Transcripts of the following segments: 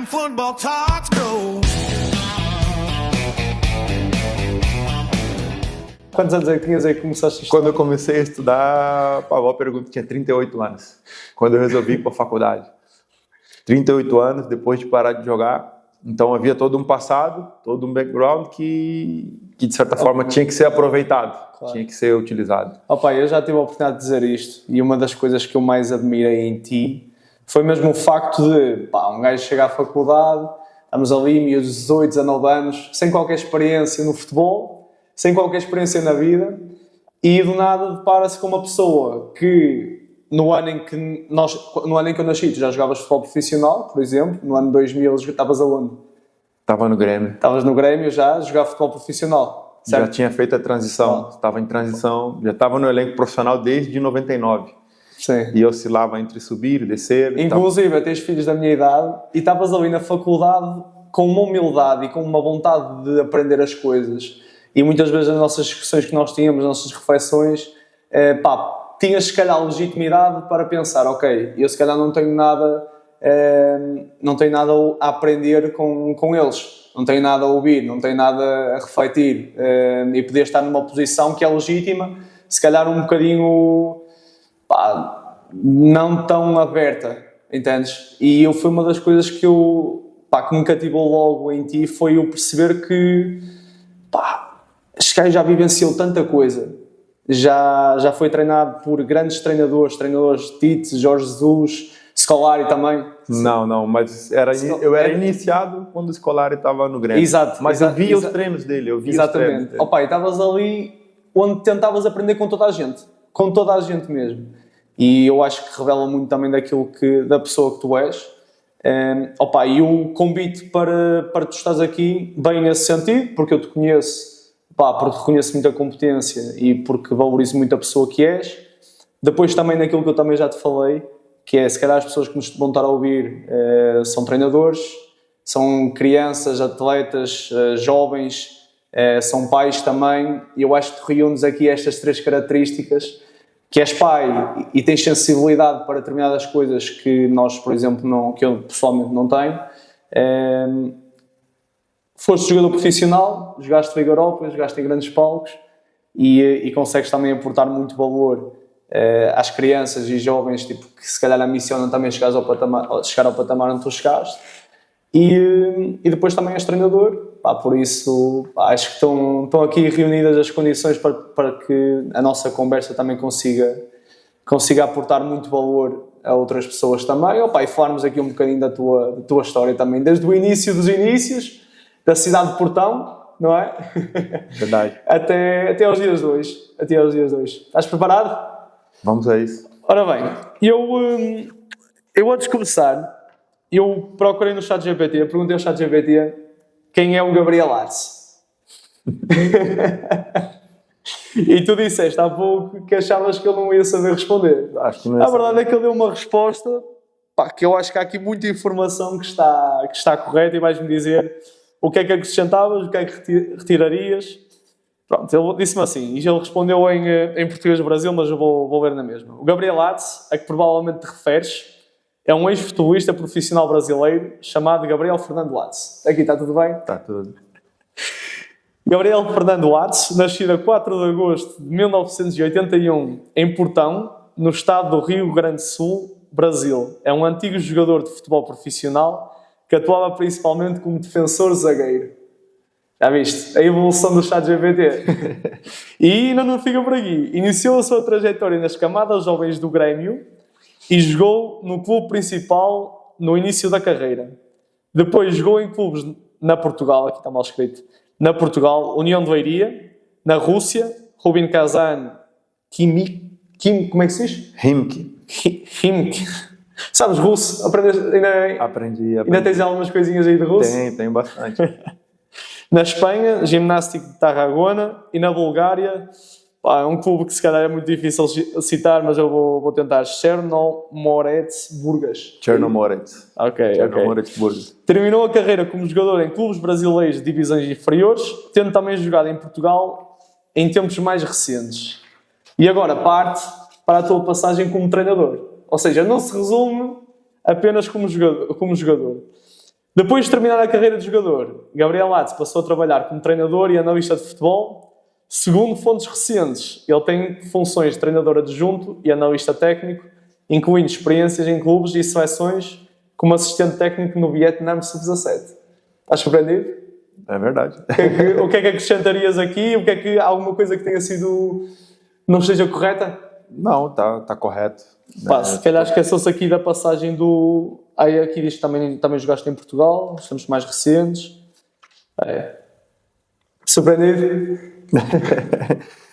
football talks go. Quantos anos é que tinhas aí que começaste a estudar? Quando eu comecei a estudar, a avó pergunta, tinha 38 anos. Quando eu resolvi ir para a faculdade. 38 anos, depois de parar de jogar. Então havia todo um passado, todo um background que de certa forma tinha que ser aproveitado, tinha que ser utilizado. Pai, eu já tive a oportunidade de dizer isto e uma das coisas que eu mais admirei em ti foi mesmo o facto de, um gajo chega à faculdade, estamos ali, meus 18, 19 anos, sem qualquer experiência no futebol, sem qualquer experiência na vida, e do nada depara-se com uma pessoa que no ano em que eu nasci, tu já jogavas futebol profissional, por exemplo, no ano 2000 estavas aonde? Estava no Grêmio. Estavas no Grêmio já, a jogar futebol profissional, certo? Já tinha feito a transição, estava em transição, já estava no elenco profissional desde 99. Sim. E oscilava entre subir e descer. Inclusive, tens filhos da minha idade e estavas ali na faculdade com uma humildade e com uma vontade de aprender as coisas. E muitas vezes nas nossas discussões que nós tínhamos, nas nossas reflexões, tinhas se calhar legitimidade para pensar, ok, eu se calhar não tenho nada a aprender com eles, não tenho nada a ouvir, não tenho nada a refletir, e poder estar numa posição que é legítima, se calhar um bocadinho não tão aberta, entendes? E foi uma das coisas que me cativou logo em ti, foi eu perceber que este gajo já vivenciou tanta coisa, já foi treinado por grandes treinadores Tite, Jorge Jesus, Scolari também. Não, mas eu era iniciado quando o Scolari estava no Grêmio. Exato. Mas eu via os treinos dele, Exatamente. Estavas ali onde tentavas aprender com toda a gente mesmo. E eu acho que revela muito também da pessoa que tu és. E o convite para tu estares aqui bem nesse sentido, porque eu te conheço, porque reconheço muita competência e porque valorizo muito a pessoa que és. Depois também naquilo que eu também já te falei, que é, se calhar as pessoas que nos vão estar a ouvir são treinadores, são crianças, atletas, jovens, são pais também, e eu acho que tu reúnes aqui estas três características, que és pai e tens sensibilidade para determinadas coisas que nós, por exemplo, que eu pessoalmente não tenho. Foste jogador profissional, jogaste Liga Europa, jogaste em grandes palcos e consegues também aportar muito valor às crianças e jovens, que se calhar ambicionam também chegar ao patamar onde tu chegaste. E depois também és treinador, por isso acho que estão aqui reunidas as condições para que a nossa conversa também consiga aportar muito valor a outras pessoas também. E falarmos aqui um bocadinho da tua história também, desde o início dos inícios, da cidade de Portão, não é? Verdade. até aos dias de hoje. Estás preparado? Vamos a isso. Ora bem, eu antes de começar, eu procurei no ChatGPT, eu perguntei ao ChatGPT quem é o Gabriel Arce. E tu disseste há pouco que achavas que ele não ia saber responder. Acho que não ia A verdade é que ele deu uma resposta que eu acho que há aqui muita informação que está correta, e vais-me dizer o que é que acrescentavas, o que é que retirarias. Pronto, ele disse-me assim, e ele respondeu em português do Brasil, mas eu vou ler na mesma. O Gabriel Arce, a que provavelmente te referes, é um ex-futebolista profissional brasileiro chamado Gabriel Fernando Arce. Aqui está tudo bem? Está tudo. Gabriel Fernando Arce, nascido a 4 de agosto de 1981 em Portão, no estado do Rio Grande do Sul, Brasil. É um antigo jogador de futebol profissional que atuava principalmente como defensor zagueiro. Já viste? A evolução do ChatGPT. E ainda não fica por aqui. Iniciou a sua trajetória nas camadas jovens do Grêmio e jogou no clube principal no início da carreira. Depois jogou em clubes na Portugal, aqui está mal escrito, na Portugal, União de Leiria, na Rússia, Rubin Kazan, como é que se diz? Khimki. Sabes russo? Aprendi. Ainda tens algumas coisinhas aí de russo? Tenho bastante. Na Espanha, Gimnástico de Tarragona, e na Bulgária, é um clube que se calhar é muito difícil citar, mas eu vou tentar. Chernomorets Burgas. Ok. Burgas. Terminou a carreira como jogador em clubes brasileiros de divisões inferiores, tendo também jogado em Portugal em tempos mais recentes. E agora parte para a tua passagem como treinador. Ou seja, não se resume apenas como jogador. Depois de terminar a carreira de jogador, Gabriel Matos passou a trabalhar como treinador e analista de futebol. Segundo fontes recentes, ele tem funções de treinador adjunto e analista técnico, incluindo experiências em clubes e seleções como assistente técnico no Vietnã Sub-17. Estás surpreendido? É verdade. O que é que acrescentarias aqui? O que é que alguma coisa que tenha sido não esteja correta? Não, tá correto. Pá, se calhar esqueceu-se aqui da passagem do... Aí aqui diz que também jogaste em Portugal, os tempos mais recentes. Surpreendido?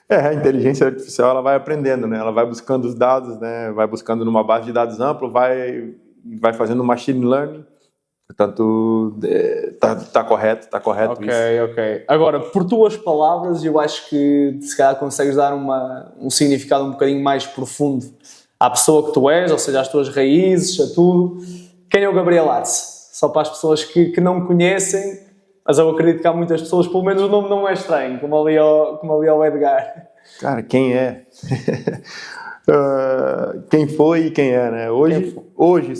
A inteligência artificial ela vai aprendendo, né? Ela vai buscando os dados, né? Vai buscando numa base de dados ampla, vai fazendo machine learning. Portanto, tá correto Ok, isso. ok. Agora, por tuas palavras, eu acho que se calhar consegues dar um significado um bocadinho mais profundo à pessoa que tu és, ou seja, às tuas raízes, a tudo. Quem é o Gabriel Atz? Só para as pessoas que não conhecem, mas eu acredito que há muitas pessoas, pelo menos o nome não é estranho, como ali ao Edgar. Cara, quem é? Quem foi e quem é, né? Hoje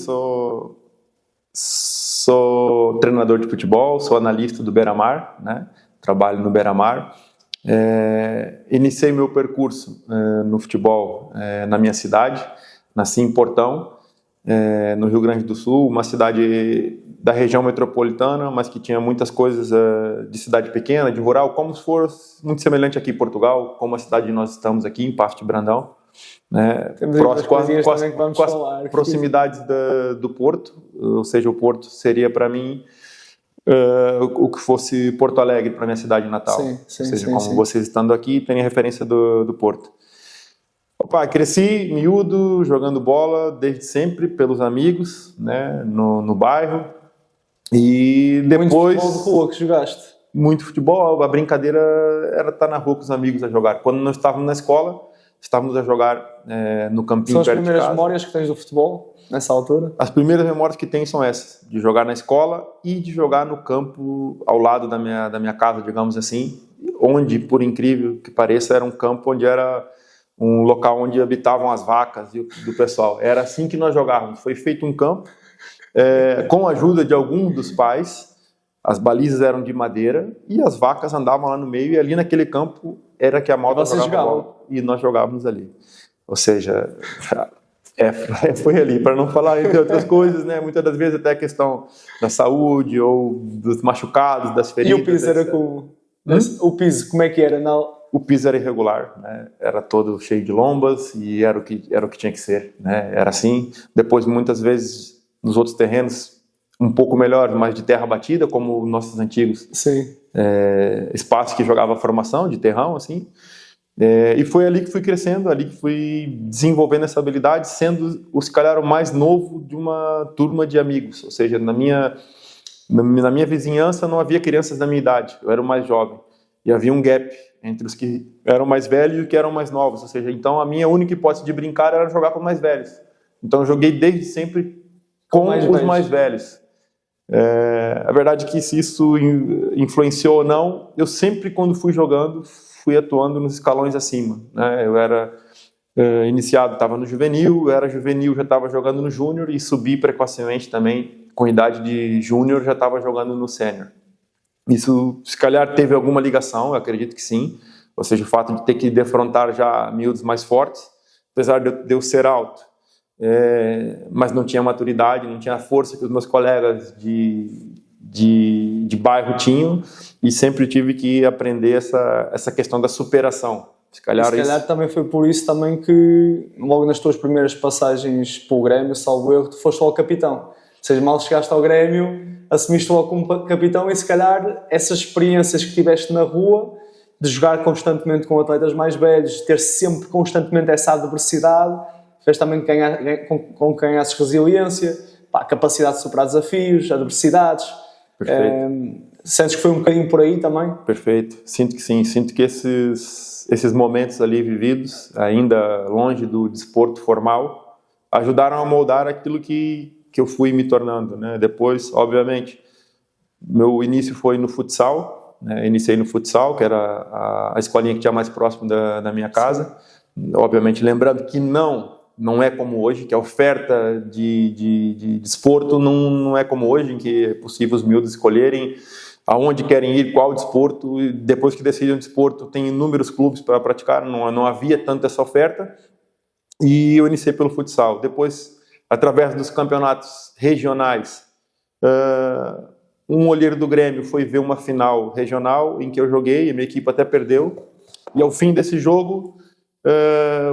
sou treinador de futebol, sou analista do Beira-Mar, né? Trabalho no Beira-Mar. Iniciei meu percurso no futebol na minha cidade, nasci em Portão, no Rio Grande do Sul, uma cidade da região metropolitana, mas que tinha muitas coisas de cidade pequena, de rural, como se fosse muito semelhante aqui em Portugal, como a cidade que nós estamos aqui, em Pasto de Brandão. Né? Com as proximidades do Porto, ou seja, o Porto seria para mim o que fosse Porto Alegre para minha cidade natal. Sim, ou seja, como vocês estando aqui, tem a referência do Porto. Opa, cresci miúdo, jogando bola desde sempre pelos amigos, né, no bairro. E depois... Muito futebol de rua que jogaste? Muito futebol, a brincadeira era estar na rua com os amigos a jogar. Quando nós estávamos na escola, estávamos a jogar no campinho perto de casa. São as primeiras memórias que tens do futebol, nessa altura? As primeiras memórias que tenho são essas, de jogar na escola e de jogar no campo ao lado da minha casa, digamos assim, onde, por incrível que pareça, era um campo onde era um local onde habitavam as vacas do pessoal. Era assim que nós jogávamos. Foi feito um campo, com a ajuda de algum dos pais. As balizas eram de madeira e as vacas andavam lá no meio, e ali naquele campo era que a malta jogava bola, e nós jogávamos ali. Ou seja, foi ali, para não falar entre outras coisas, né? Muitas das vezes até a questão da saúde ou dos machucados, das feridas. E o piso era com... O piso, como é que era? O piso era irregular, né? Era todo cheio de lombas e era o que tinha que ser, né? Era assim. Depois, muitas vezes, nos outros terrenos, um pouco melhor, mas de terra batida, como nossos antigos espaços que jogava formação de terrão, assim. E foi ali que fui crescendo, ali que fui desenvolvendo essa habilidade, sendo se calhar o mais novo de uma turma de amigos. Ou seja, na minha vizinhança não havia crianças da minha idade, eu era o mais jovem. E havia um gap entre os que eram mais velhos e os que eram mais novos. Ou seja, então a minha única hipótese de brincar era jogar com os mais velhos. Então eu joguei desde sempre com os mais velhos. A verdade é que se isso influenciou ou não, eu sempre, quando fui jogando, fui atuando nos escalões acima, né? Eu era iniciado, estava no juvenil, eu era juvenil, já estava jogando no júnior e subi precocemente também, com idade de júnior, já estava jogando no sênior. Isso, se calhar, teve alguma ligação, eu acredito que sim, ou seja, o fato de ter que defrontar já miúdos mais fortes, apesar de eu ser alto, mas não tinha maturidade, não tinha a força que os meus colegas de bairro tinham, e sempre tive que aprender essa questão da superação. Se calhar também foi por isso também que logo nas tuas primeiras passagens pelo Grêmio, salvo erro, tu foste logo capitão. Ou seja, mal chegaste ao Grêmio, assumiste logo como capitão, e se calhar essas experiências que tiveste na rua, de jogar constantemente com atletas mais velhos, de ter sempre constantemente essa adversidade, fez também com que ganhasses resiliência, capacidade de superar desafios, adversidades. Perfeito. Sentes que foi um bocadinho por aí também? Perfeito. Sinto que sim. Sinto que esses momentos ali vividos, ainda longe do desporto formal, ajudaram a moldar aquilo que eu fui me tornando, né? Depois, obviamente, meu início foi no futsal, né? Iniciei no futsal, que era a escolinha que tinha mais próximo da minha casa. Sim. Obviamente, lembrando que não não é como hoje, que a oferta de desporto não é como hoje, em que é possível os miúdos escolherem aonde querem ir, qual desporto, e depois que decidem o desporto, tem inúmeros clubes para praticar, não havia tanto essa oferta, e eu iniciei pelo futsal. Depois, através dos campeonatos regionais, um olheiro do Grêmio foi ver uma final regional em que eu joguei, a minha equipe até perdeu, e ao fim desse jogo,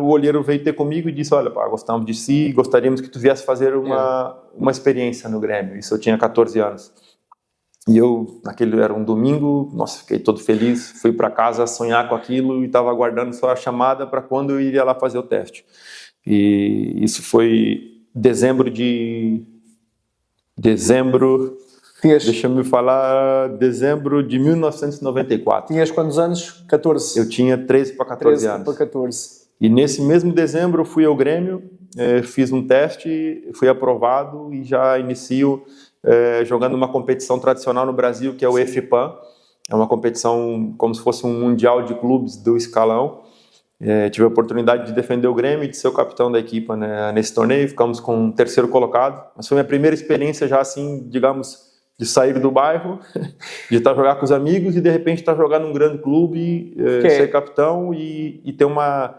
o olheiro veio ter comigo e disse: olha, pá, gostamos de si, gostaríamos que tu viesse fazer uma experiência no Grêmio. Isso eu tinha 14 anos. E eu, naquele era um domingo, nossa, fiquei todo feliz, fui para casa sonhar com aquilo e estava aguardando só a chamada para quando eu iria lá fazer o teste. E isso foi dezembro, deixa eu me falar, dezembro de 1994. Tinhas quantos anos? 14? Eu tinha 13 para 14 anos. 13 para 14. E nesse mesmo dezembro eu fui ao Grêmio, fiz um teste, fui aprovado e já inicio jogando uma competição tradicional no Brasil, que é o EFIPAM. É uma competição como se fosse um mundial de clubes do escalão. Tive a oportunidade de defender o Grêmio e de ser o capitão da equipa, né, nesse torneio. Ficamos com o terceiro colocado. Mas foi minha primeira experiência já assim, digamos, de sair do bairro, de estar jogar com os amigos e de repente estar jogando num grande clube, ser capitão e ter uma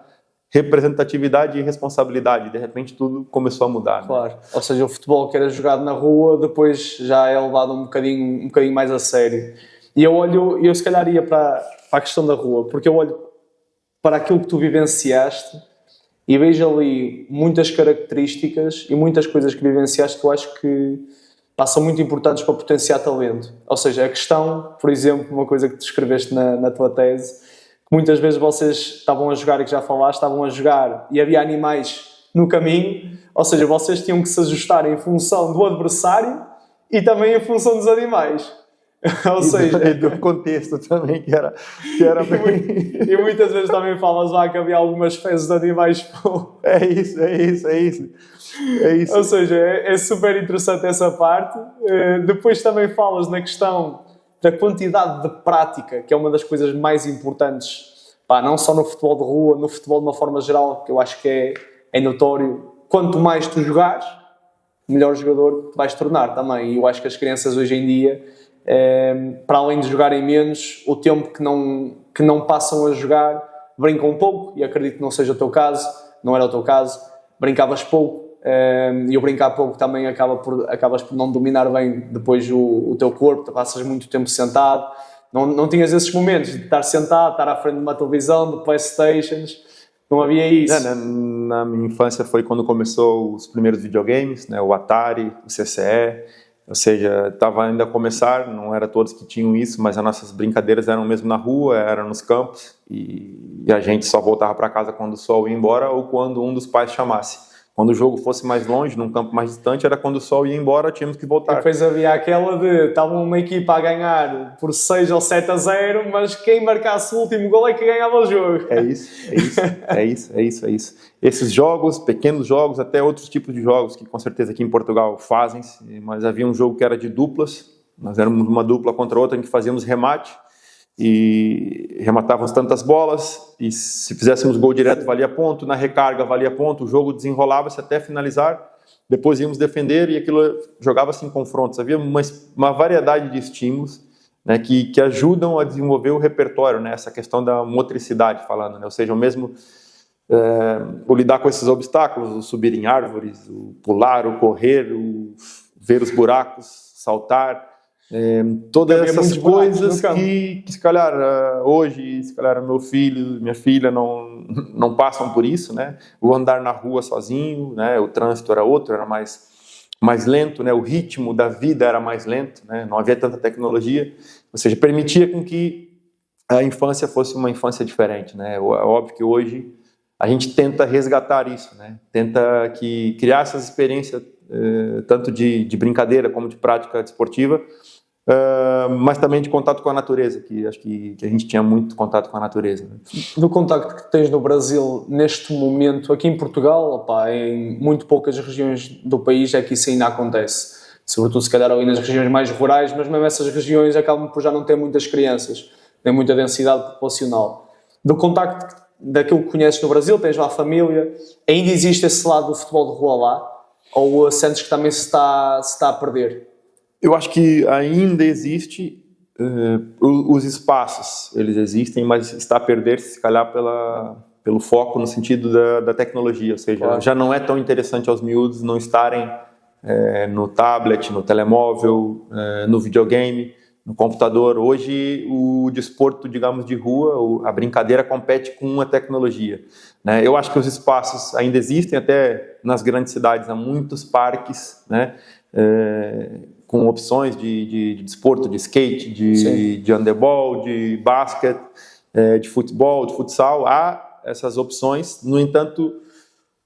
representatividade e responsabilidade. De repente tudo começou a mudar. Claro. Né? Ou seja, o futebol que era jogado na rua depois já é levado um bocadinho mais a sério. E eu se calhar ia para a questão da rua, porque eu olho para aquilo que tu vivenciaste e vejo ali muitas características e muitas coisas que vivenciaste que eu acho que são muito importantes para potenciar talento. Ou seja, a questão, por exemplo, uma coisa que tu escreveste na tua tese, que muitas vezes vocês estavam a jogar, e que já falaste, estavam a jogar e havia animais no caminho, ou seja, vocês tinham que se ajustar em função do adversário e também em função dos animais. Ou seja, e do contexto também, que era bem... E muitas vezes também falas lá que havia algumas fezes de animais. É isso. Ou seja, é super interessante essa parte. Depois também falas na questão da quantidade de prática, que é uma das coisas mais importantes, não só no futebol de rua, no futebol de uma forma geral, que eu acho que é notório. Quanto mais tu jogares, melhor jogador vais tornar também. E eu acho que as crianças hoje em dia, para além de jogarem menos, o tempo que não passam a jogar, brincam um pouco, e acredito que não seja o teu caso, não era o teu caso, brincavas pouco, e o brincar pouco também acabas por não dominar bem depois o teu corpo, passas muito tempo sentado, não tinhas esses momentos de estar sentado, estar à frente de uma televisão, de Playstations, não havia isso. Na minha infância foi quando começou os primeiros videogames, né, o Atari, o CCE, ou seja, estava ainda a começar, não era todos que tinham isso, mas as nossas brincadeiras eram mesmo na rua, eram nos campos, e a gente só voltava para casa quando o sol ia embora ou quando um dos pais chamasse. Quando o jogo fosse mais longe, num campo mais distante, era quando o sol ia embora, tínhamos que voltar. E depois havia aquela de, estava uma equipa a ganhar por 6 ou 7-0, mas quem marcasse o último gol é que ganhava o jogo. É isso. Esses jogos, pequenos jogos, até outros tipos de jogos, que com certeza aqui em Portugal fazem-se, mas havia um jogo que era de duplas, nós éramos uma dupla contra outra, em que fazíamos remate, e rematávamos tantas bolas, e se fizéssemos gol direto valia ponto, na recarga valia ponto, o jogo desenrolava-se até finalizar, depois íamos defender e aquilo jogava-se em confrontos. Havia uma variedade de estímulos, né, que ajudam a desenvolver o repertório, né, essa questão da motricidade falando, né, ou seja, o mesmo o lidar com esses obstáculos, o subir em árvores, o pular, o correr, o ver os buracos, saltar, todas essas coisas que se calhar hoje, se calhar meu filho, minha filha não passam por isso, né? O andar na rua sozinho, né? O trânsito era outro, era mais lento, né? O ritmo da vida era mais lento, né? Não havia tanta tecnologia, ou seja, permitia com que a infância fosse uma infância diferente, né? É óbvio que hoje a gente tenta resgatar isso, né? Tenta criar essas experiências tanto de brincadeira como de prática desportiva, mas também de contato com a natureza, que acho que a gente tinha muito contato com a natureza. Né? Do contacto que tens no Brasil, neste momento, aqui em Portugal, em muito poucas regiões do país é que isso ainda acontece. Sobretudo, se calhar, ali nas regiões mais rurais, mas mesmo essas regiões acabam por já não ter muitas crianças, nem muita densidade populacional. Do contacto daquilo que conheces no Brasil, tens lá a família, ainda existe esse lado do futebol de rua lá? Ou sentes que também se está a perder? Eu acho que ainda existe, os espaços, eles existem, mas está a perder-se, se calhar, pelo foco no sentido da tecnologia, ou seja, já não é tão interessante aos miúdos não estarem no tablet, no telemóvel, no videogame, no computador. Hoje, o desporto, digamos, de rua, a brincadeira compete com a tecnologia, né? Eu acho que os espaços ainda existem, até nas grandes cidades há muitos parques, né? Com opções de desporto, de skate, de handebol, de basquete, de futebol, de futsal. Há essas opções, no entanto,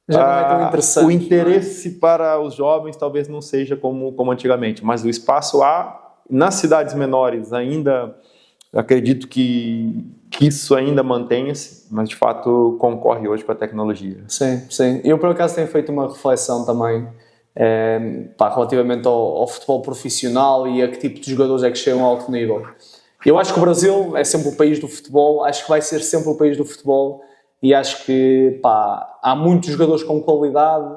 já não é tão interessante, o interesse para os jovens talvez não seja como antigamente, mas o espaço há. Nas cidades menores ainda acredito que isso ainda mantenha-se, mas de fato concorre hoje com a tecnologia. Sim, sim. Eu por acaso tenho feito uma reflexão também relativamente ao futebol profissional e a que tipo de jogadores é que chegam a alto nível. Eu acho que o Brasil é sempre o país do futebol, acho que vai ser sempre o país do futebol e acho que há muitos jogadores com qualidade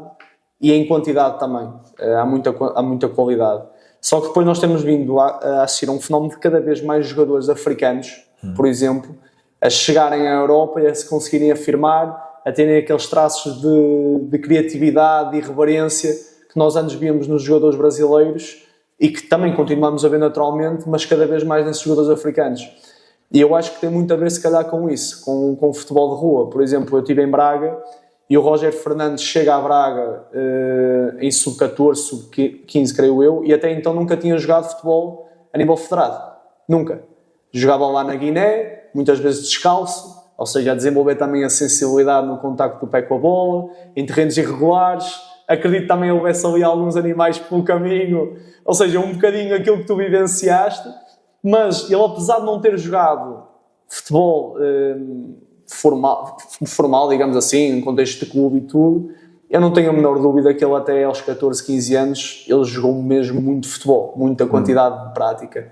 e em quantidade também. Há muita qualidade. Só que depois nós temos vindo a assistir a um fenómeno de cada vez mais jogadores africanos, por exemplo, a chegarem à Europa e a se conseguirem afirmar, a terem aqueles traços de criatividade e irreverência que nós antes víamos nos jogadores brasileiros e que também continuamos a ver naturalmente, mas cada vez mais nesses jogadores africanos. E eu acho que tem muito a ver, se calhar, com isso, com o futebol de rua. Por exemplo, eu estive em Braga e o Roger Fernandes chega a Braga em sub-14, sub-15, creio eu, e até então nunca tinha jogado futebol a nível federado. Nunca. Jogava lá na Guiné, muitas vezes descalço, ou seja, a desenvolver também a sensibilidade no contacto do pé com a bola, em terrenos irregulares. Acredito também que houvesse ali alguns animais pelo caminho, ou seja, um bocadinho aquilo que tu vivenciaste, mas ele, apesar de não ter jogado futebol formal, digamos assim, em contexto de clube e tudo, eu não tenho a menor dúvida que ele até aos 14, 15 anos ele jogou mesmo muito futebol, muita quantidade de prática.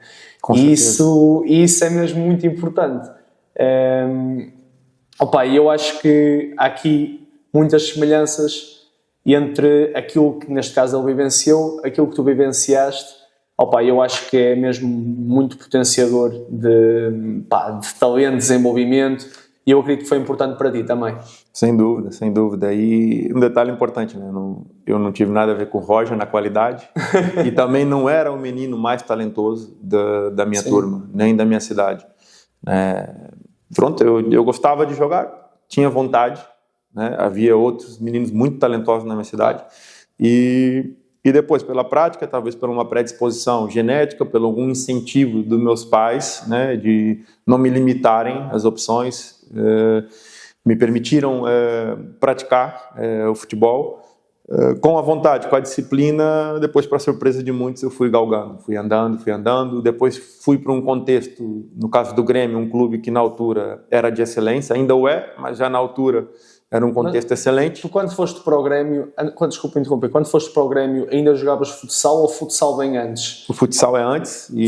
E isso é mesmo muito importante. E eu acho que há aqui muitas semelhanças entre aquilo que neste caso ele vivenciou, aquilo que tu vivenciaste. Eu acho que é mesmo muito potenciador de talento, desenvolvimento. E eu acredito que foi importante para ti também. Sem dúvida, sem dúvida. E um detalhe importante, né? Eu não tive nada a ver com o Roger na qualidade e também não era o menino mais talentoso da minha turma, nem da minha cidade. Eu gostava de jogar, tinha vontade, né? Havia outros meninos muito talentosos na minha cidade e depois, pela prática, talvez por uma predisposição genética, por algum incentivo dos meus pais, né, de não me limitarem às opções, me permitiram praticar o futebol com a vontade, com a disciplina. Depois, para surpresa de muitos, eu fui galgando, fui andando. Depois fui para um contexto, no caso do Grêmio, um clube que na altura era de excelência, ainda o é, mas já na altura era um contexto excelente. Tu, quando foste para o Grêmio, desculpa interromper, quando foste para o Grêmio ainda jogavas futsal ou futsal vem antes? O futsal é antes e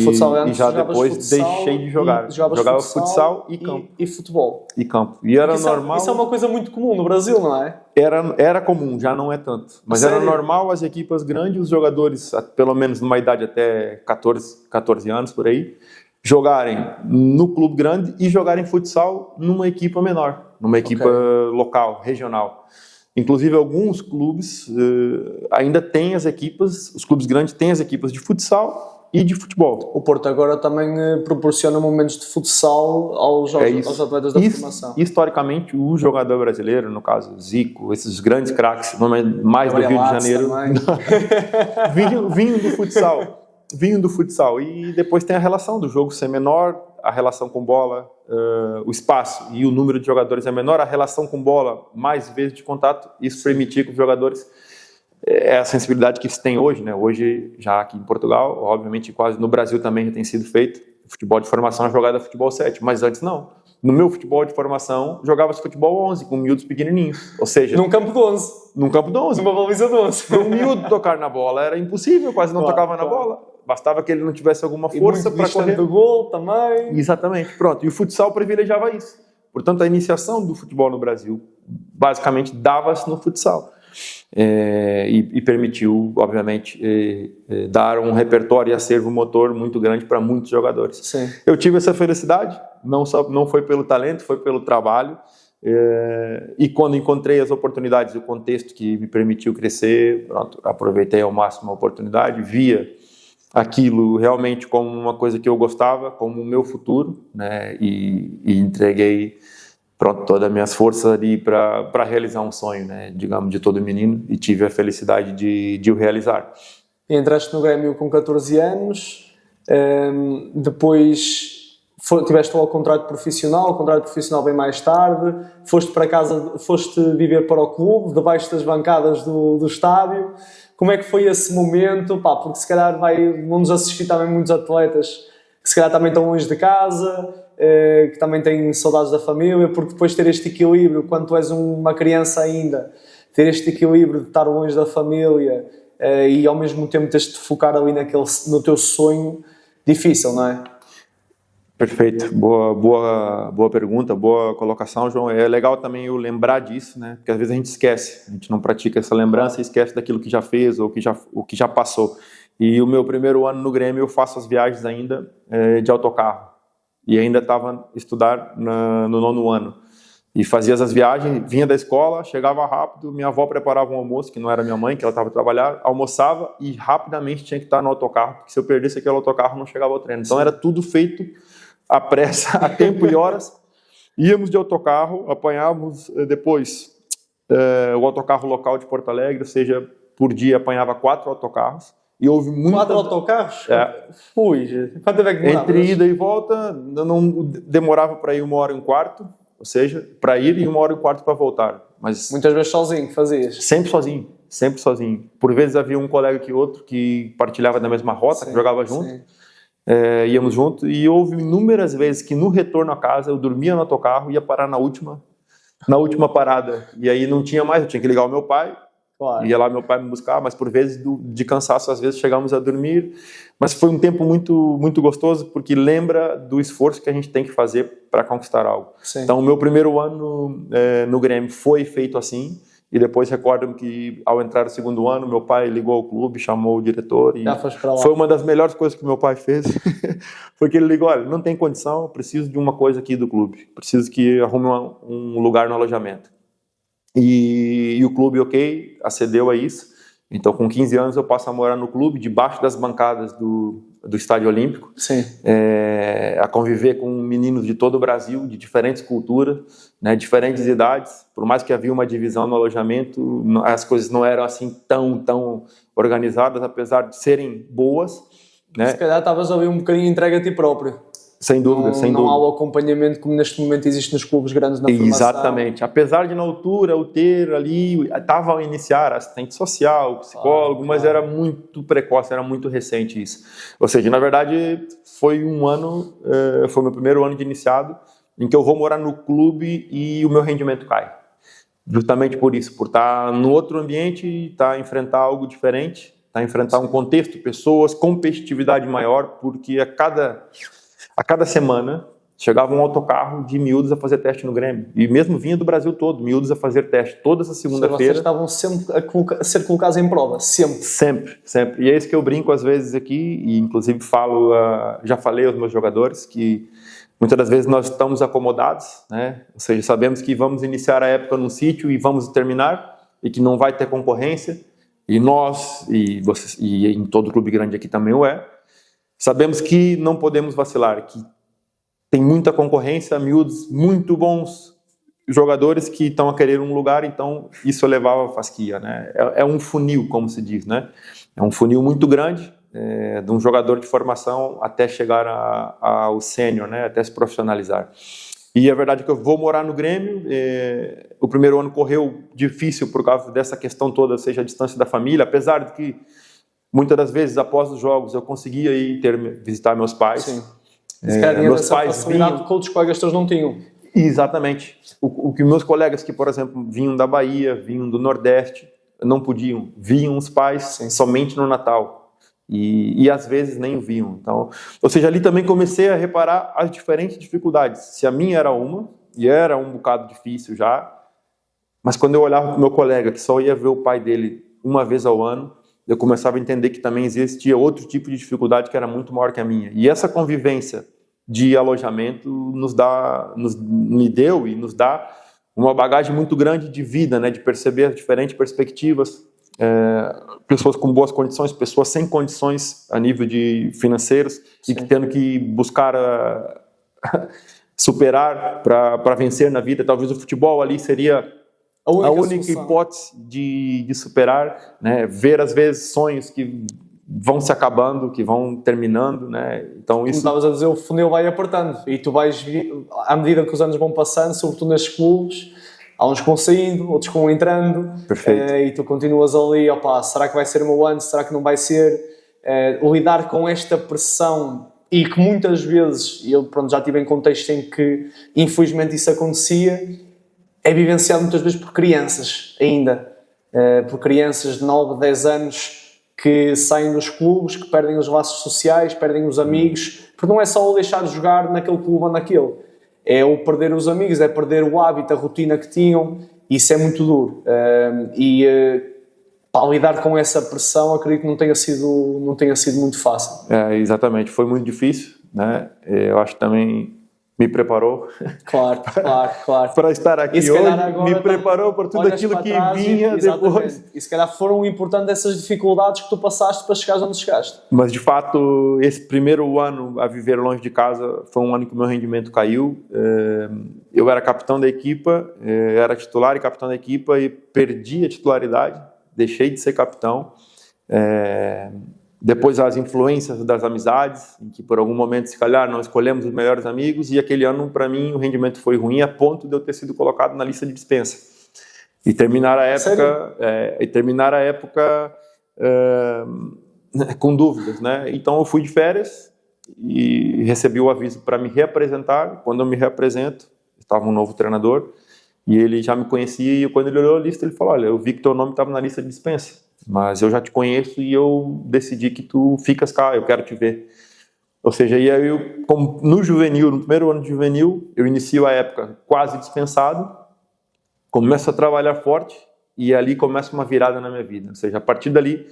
já depois deixei de jogar. Jogava futsal e campo. E futebol. E campo. E era normal. Isso é uma coisa muito comum no Brasil, não é? Era comum, já não é tanto. Mas era normal as equipas grandes, os jogadores, pelo menos numa idade até 14 anos, por aí, jogarem no clube grande e jogarem futsal numa equipa menor, numa equipa local, regional. Inclusive, alguns clubes ainda têm as equipas, os clubes grandes têm as equipas de futsal e de futebol. O Porto agora também proporciona momentos de futsal aos atletas da formação. Historicamente, o jogador brasileiro, no caso Zico, esses grandes craques, mais do Rio de Janeiro, vinham do futsal. Vinho do futsal. E depois tem a relação do jogo ser menor, a relação com bola, o espaço e o número de jogadores é menor, a relação com bola, mais vezes de contato, isso permitir que os jogadores, a sensibilidade que se tem hoje, né? Hoje, já aqui em Portugal, obviamente quase no Brasil também já tem sido feito, futebol de formação é jogada futebol 7, mas antes não. No meu futebol de formação, jogava-se futebol 11, com miúdos pequenininhos. Ou seja... Num campo de 11. Num campo de 11. Numa baliza de 11. Para um miúdo tocar na bola era impossível, quase não tocava na bola. Bastava que ele não tivesse alguma força para correr. Do gol também. Exatamente, pronto. E o futsal privilegiava isso. Portanto, a iniciação do futebol no Brasil basicamente dava-se no futsal. E permitiu, obviamente, dar um repertório e acervo motor muito grande para muitos jogadores. Sim. Eu tive essa felicidade, não foi pelo talento, foi pelo trabalho. E quando encontrei as oportunidades, o contexto que me permitiu crescer, pronto, aproveitei ao máximo a oportunidade, via aquilo realmente como uma coisa que eu gostava, como o meu futuro, né? E entreguei, pronto, todas as minhas forças ali para realizar um sonho, né? Digamos, de todo menino, e tive a felicidade de o realizar. Entraste no Grêmio com 14 anos, depois tiveste o contrato profissional, o contrato profissional bem mais tarde, foste para casa, foste viver para o clube, debaixo das bancadas do estádio. Como é que foi esse momento? Pá, porque se calhar vão nos assistir também muitos atletas que se calhar também estão longe de casa, que também têm saudades da família, porque depois ter este equilíbrio, quando tu és uma criança ainda, ter este equilíbrio de estar longe da família e ao mesmo tempo teres de focar ali no teu sonho, difícil, não é? Perfeito, boa pergunta, boa colocação, João. É legal também eu lembrar disso, né? Porque às vezes a gente esquece, a gente não pratica essa lembrança e esquece daquilo que já fez ou o que já passou. E o meu primeiro ano no Grêmio eu faço as viagens ainda de autocarro e ainda estava estudar no 9º ano. E fazia essas viagens, vinha da escola, chegava rápido, minha avó preparava um almoço, que não era minha mãe, que ela estava a trabalhar, almoçava e rapidamente tinha que estar no autocarro, porque se eu perdesse aquele autocarro não chegava ao treino. Então era tudo feito à pressa, a tempo e horas. Íamos de autocarro, apanhávamos depois o autocarro local de Porto Alegre, ou seja, por dia apanhava 4 autocarros. E houve 4 autocarros? Ui, quanto tempo é que demorava? Entre ida e volta, não demorava para ir 1h15, ou seja, para ir e 1h15 para voltar. Mas muitas vezes sozinho, fazias? Sempre sozinho. Por vezes havia um colega que outro que partilhava da mesma rota, que jogava junto. Íamos juntos, e houve inúmeras vezes que no retorno a casa eu dormia no autocarro e ia parar na última parada. E aí não tinha mais, eu tinha que ligar ao meu pai. Claro. Ia lá meu pai me buscar, mas por vezes de cansaço, às vezes chegamos a dormir. Mas foi um tempo muito, muito gostoso, porque lembra do esforço que a gente tem que fazer para conquistar algo. Sim. Então, o meu primeiro ano no Grêmio foi feito assim. E depois recordo-me que, ao entrar no 2º ano, meu pai ligou ao clube, chamou o diretor. E foi uma das melhores coisas que meu pai fez. Porque ele ligou: olha, não tem condição, eu preciso de uma coisa aqui do clube. Preciso que arrume um lugar no alojamento. E o clube, ok, acedeu a isso. Então, com 15 anos, eu passo a morar no clube, debaixo das bancadas do Estádio Olímpico. Sim. A conviver com meninos de todo o Brasil, de diferentes culturas, né, diferentes idades. Por mais que havia uma divisão no alojamento, as coisas não eram assim tão organizadas, apesar de serem boas. Né? Se calhar estavas ali um bocadinho entregue a ti próprio. Sem dúvida. Não há o acompanhamento como neste momento existe nos clubes grandes na formação. Exatamente. Apesar de na altura eu ter ali, estava a iniciar assistente social, psicólogo, mas era muito precoce, era muito recente isso. Ou seja, na verdade foi foi meu primeiro ano de iniciado, em que eu vou morar no clube e o meu rendimento cai. Justamente por isso, por estar no outro ambiente, estar a enfrentar algo diferente, estar a enfrentar um contexto, pessoas, competitividade maior, porque a cada semana chegava um autocarro de miúdos a fazer teste no Grêmio. E mesmo vinha do Brasil todo, miúdos a fazer teste todas as segunda-feira. Vocês estavam sempre a ser colocados em prova, sempre. Sempre. E é isso que eu brinco às vezes aqui, e inclusive já falei aos meus jogadores, que muitas das vezes nós estamos acomodados, né? Ou seja, sabemos que vamos iniciar a época num sítio e vamos terminar, e que não vai ter concorrência, e nós, e vocês, e em todo clube grande aqui também sabemos que não podemos vacilar, que tem muita concorrência, miúdos muito bons, jogadores que estão a querer um lugar, então isso levava a fasquia, né? É um funil, como se diz, né? É um funil muito grande, de um jogador de formação até chegar ao sênior, né? Até se profissionalizar. E a verdade é que eu vou morar no Grêmio. O primeiro ano correu difícil por causa dessa questão toda, ou seja, a distância da família, apesar de que muitas das vezes, após os jogos, eu conseguia visitar meus pais. Sim. Meus pais vinham... que outros colegas teus não tinham. Exatamente. O que meus colegas que, por exemplo, vinham da Bahia, vinham do Nordeste, não podiam. Viam os pais somente no Natal. E às vezes nem o viam. Então, ou seja, ali também comecei a reparar as diferentes dificuldades. Se a minha era uma, e era um bocado difícil já. Mas quando eu olhava para o meu colega, que só ia ver o pai dele uma vez ao ano, eu começava a entender que também existia outro tipo de dificuldade que era muito maior que a minha. E essa convivência de alojamento me deu e nos dá uma bagagem muito grande de vida, né? De perceber diferentes perspectivas, pessoas com boas condições, pessoas sem condições a nível de financeiros e que tendo que buscar superar para vencer na vida. Talvez o futebol ali seria a única hipótese de superar, né? Ver às vezes sonhos que vão se acabando, que vão terminando, né? Então isso... Como estavas a dizer, o funil vai apertando e tu vais, à medida que os anos vão passando, sobretudo nestes clubes, há uns que vão saindo, outros que vão entrando. Perfeito. E tu continuas ali, opa, será que vai ser o meu ano, será que não vai ser? Lidar com esta pressão e que muitas vezes, e eu já estive em contextos em que infelizmente isso acontecia, é vivenciado muitas vezes por crianças ainda, por crianças de 9, 10 anos que saem dos clubes, que perdem os laços sociais, perdem os amigos, porque não é só o deixar de jogar naquele clube ou naquele, é o perder os amigos, é perder o hábito, a rotina que tinham, isso é muito duro. Para lidar com essa pressão, acredito que não tenha sido muito fácil. Exatamente, foi muito difícil, né? Eu acho que também me preparou. Claro. para estar aqui hoje, me preparou por tudo aquilo que vinha depois. E se calhar foram importantes essas dificuldades que tu passaste para chegares onde chegaste. Mas de fato, esse primeiro ano a viver longe de casa foi um ano que o meu rendimento caiu. Eu era capitão da equipa, era titular e capitão da equipa e perdi a titularidade, deixei de ser capitão. Depois as influências das amizades, em que por algum momento, se calhar, não escolhemos os melhores amigos, e aquele ano, para mim, o rendimento foi ruim a ponto de eu ter sido colocado na lista de dispensa. E terminar a época, com dúvidas, né? Então eu fui de férias e recebi o aviso para me reapresentar. Quando eu me reapresento, estava um novo treinador, e ele já me conhecia, e quando ele olhou a lista, ele falou: olha, eu vi que teu nome estava na lista de dispensa, mas eu já te conheço e eu decidi que tu ficas cá, eu quero te ver. Ou seja, e aí eu, no juvenil, no primeiro ano de juvenil, eu inicio a época quase dispensado, começo a trabalhar forte e ali começa uma virada na minha vida. Ou seja, a partir dali,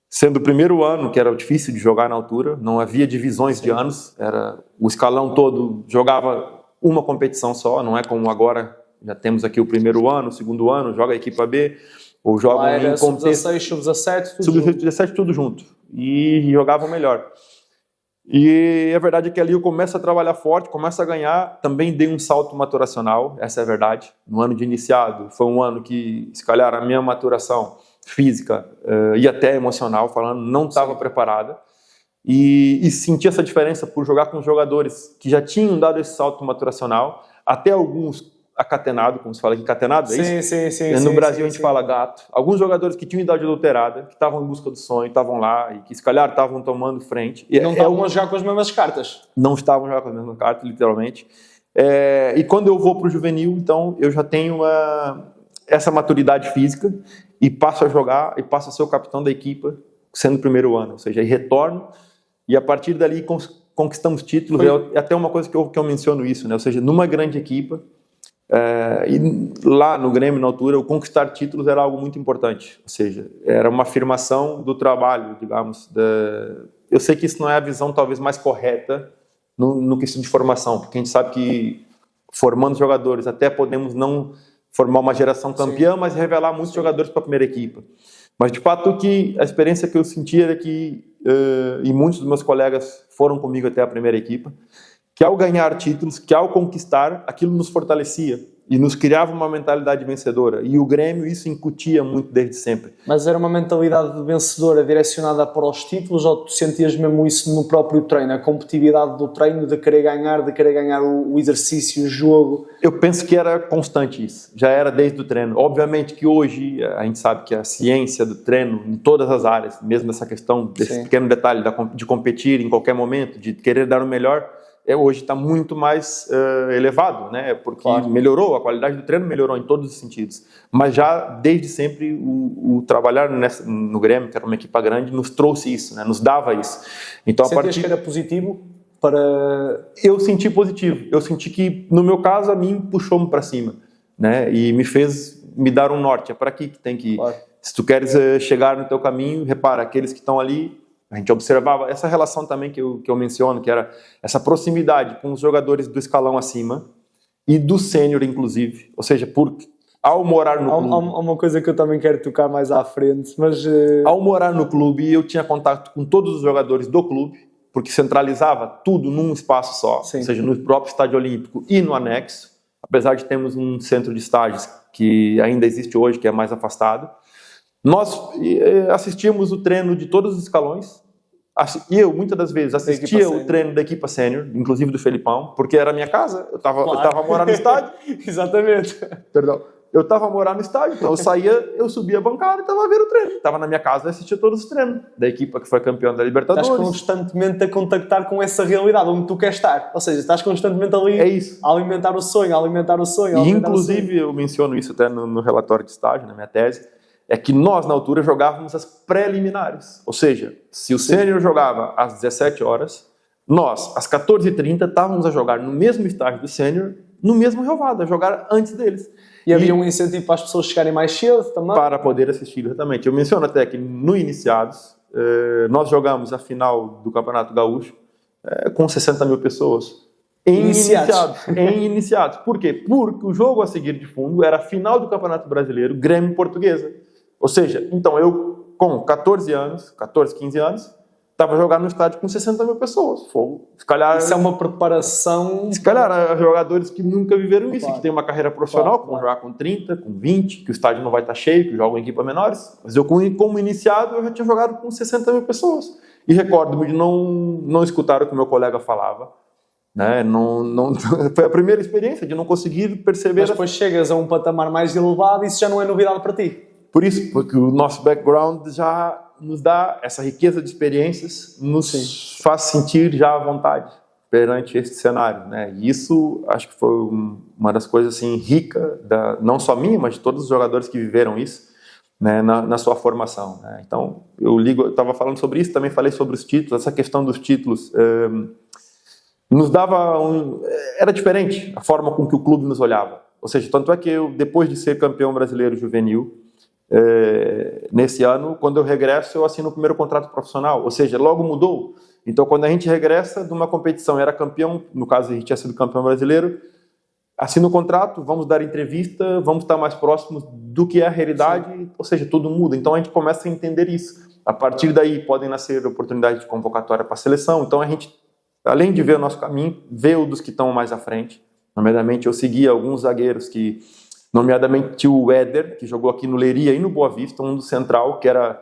sendo o primeiro ano, que era difícil de jogar na altura, não havia divisões de anos, era o escalão todo, jogava uma competição só, não é como agora, já temos aqui o primeiro ano, o segundo ano, joga a equipa B, ou jogam em sub-16, sub-17, sub-17 tudo junto. E jogavam melhor. E a verdade é que ali eu começo a trabalhar forte, começo a ganhar, também dei um salto maturacional, essa é a verdade. No ano de iniciado, foi um ano que, se calhar, a minha maturação física e até emocional, falando, não estava preparada. E senti essa diferença por jogar com jogadores que já tinham dado esse salto maturacional, até alguns acatenado, como se fala aqui, catenado, é isso? Sim. No Brasil a gente fala gato. Alguns jogadores que tinham idade adulterada, que estavam em busca do sonho, estavam lá e que se calhar estavam tomando frente. E não estavam a jogar com as mesmas cartas. Não estavam a jogar com as mesmas cartas, literalmente. E quando eu vou para o juvenil, então, eu já tenho essa maturidade física e passo a jogar e passo a ser o capitão da equipa, sendo o primeiro ano. Ou seja, aí retorno e a partir dali conquistamos títulos. É até uma coisa que eu menciono isso, né? Ou seja, numa grande equipa, e lá no Grêmio, na altura, o conquistar títulos era algo muito importante, ou seja, era uma afirmação do trabalho, digamos. Eu sei que isso não é a visão talvez mais correta no questão de formação, porque a gente sabe que formando jogadores até podemos não formar uma geração campeã, mas revelar muitos jogadores para a primeira equipa. Mas de fato que a experiência que eu senti era que, e muitos dos meus colegas foram comigo até a primeira equipa, que ao ganhar títulos, que ao conquistar, aquilo nos fortalecia e nos criava uma mentalidade vencedora. E o Grêmio isso incutia muito desde sempre. Mas era uma mentalidade vencedora direcionada para os títulos, ou tu sentias mesmo isso no próprio treino? A competitividade do treino, de querer ganhar o exercício, o jogo? Eu penso que era constante isso. Já era desde o treino. Obviamente que hoje a gente sabe que a ciência do treino, em todas as áreas, mesmo essa questão desse pequeno detalhe de competir em qualquer momento, de querer dar o melhor, hoje está muito mais elevado, né? Porque melhorou, a qualidade do treino melhorou em todos os sentidos. Mas já desde sempre o trabalhar no Grêmio, que era uma equipa grande, nos trouxe isso, né? Nos dava isso. Então, Sentias que era positivo? para... Eu senti positivo. Eu senti que, no meu caso, a mim puxou-me para cima, né? E me fez me dar um norte. É para aqui que tem que ir. Claro. Se tu queres chegar no teu caminho, repara, aqueles que estão ali, a gente observava essa relação também que eu menciono, que era essa proximidade com os jogadores do escalão acima e do sênior, inclusive. Ou seja, ao morar no clube... Há uma coisa que eu também quero tocar mais à frente, mas... Ao morar no clube, eu tinha contato com todos os jogadores do clube, porque centralizava tudo num espaço só, Sim. ou seja, no próprio estádio olímpico e no anexo, apesar de termos um centro de estágios que ainda existe hoje, que é mais afastado. Nós assistíamos o treino de todos os escalões, e eu, muitas das vezes, assistia o treino da equipa sênior, inclusive do Felipão, porque era a minha casa, eu estava a morar no estádio. Exatamente. Perdão. Eu estava a morar no estádio, então eu subia a bancada e estava a ver o treino. Estava na minha casa e assistia todos os treinos da equipa que foi campeã da Libertadores. Estás constantemente a contactar com essa realidade onde tu queres estar. Ou seja, estás constantemente ali a alimentar o sonho, a alimentar o sonho. E, inclusive, eu menciono isso até no relatório de estágio, na minha tese, é que nós, na altura, jogávamos as preliminares. Ou seja, se o sênior jogava às 17 horas, nós, às 14h30, estávamos a jogar no mesmo estágio do sênior, no mesmo relvado, a jogar antes deles. E havia um incentivo para as pessoas chegarem mais cedo também? Para poder assistir, exatamente. Eu menciono até que no Iniciados, nós jogamos a final do Campeonato Gaúcho com 60 mil pessoas. Em iniciados. Por quê? Porque o jogo a seguir de fundo era a final do Campeonato Brasileiro, Grêmio Portuguesa. Ou seja, então eu, com 14, 15 anos, estava jogando no estádio com 60 mil pessoas. Se calhar, isso é uma preparação... Se calhar, jogadores que nunca viveram isso, que têm uma carreira profissional, que vão jogar com 30, com 20, que o estádio não vai estar cheio, que jogam em equipas menores. Mas eu, como iniciado, eu já tinha jogado com 60 mil pessoas. E recordo-me de não escutar o que o meu colega falava. Né? Foi a primeira experiência de não conseguir perceber... Mas depois chegas a um patamar mais elevado e isso já não é novidade para ti. Por isso, porque o nosso background já nos dá essa riqueza de experiências, nos faz sentir já à vontade perante este cenário, né? E isso acho que foi uma das coisas assim rica, não só minha, mas de todos os jogadores que viveram isso, né, na sua formação, né? Então eu estava falando sobre isso, também falei sobre os títulos, essa questão dos títulos nos dava era diferente a forma com que o clube nos olhava. Ou seja, tanto é que eu, depois de ser campeão brasileiro juvenil, nesse ano, quando eu regresso, eu assino o primeiro contrato profissional, ou seja, logo mudou. Então, quando a gente regressa de uma competição, era campeão, no caso a gente tinha sido campeão brasileiro, assina o contrato, vamos dar entrevista, vamos estar mais próximos do que é a realidade. Sim. Ou seja, tudo muda. Então a gente começa a entender isso. A partir daí podem nascer oportunidades de convocatória para a seleção. Então a gente, além de ver o nosso caminho, vê o dos que estão mais à frente. Nomeadamente, eu segui alguns zagueiros que, nomeadamente o Éder, que jogou aqui no Leiria e no Boa Vista, um do Central, que era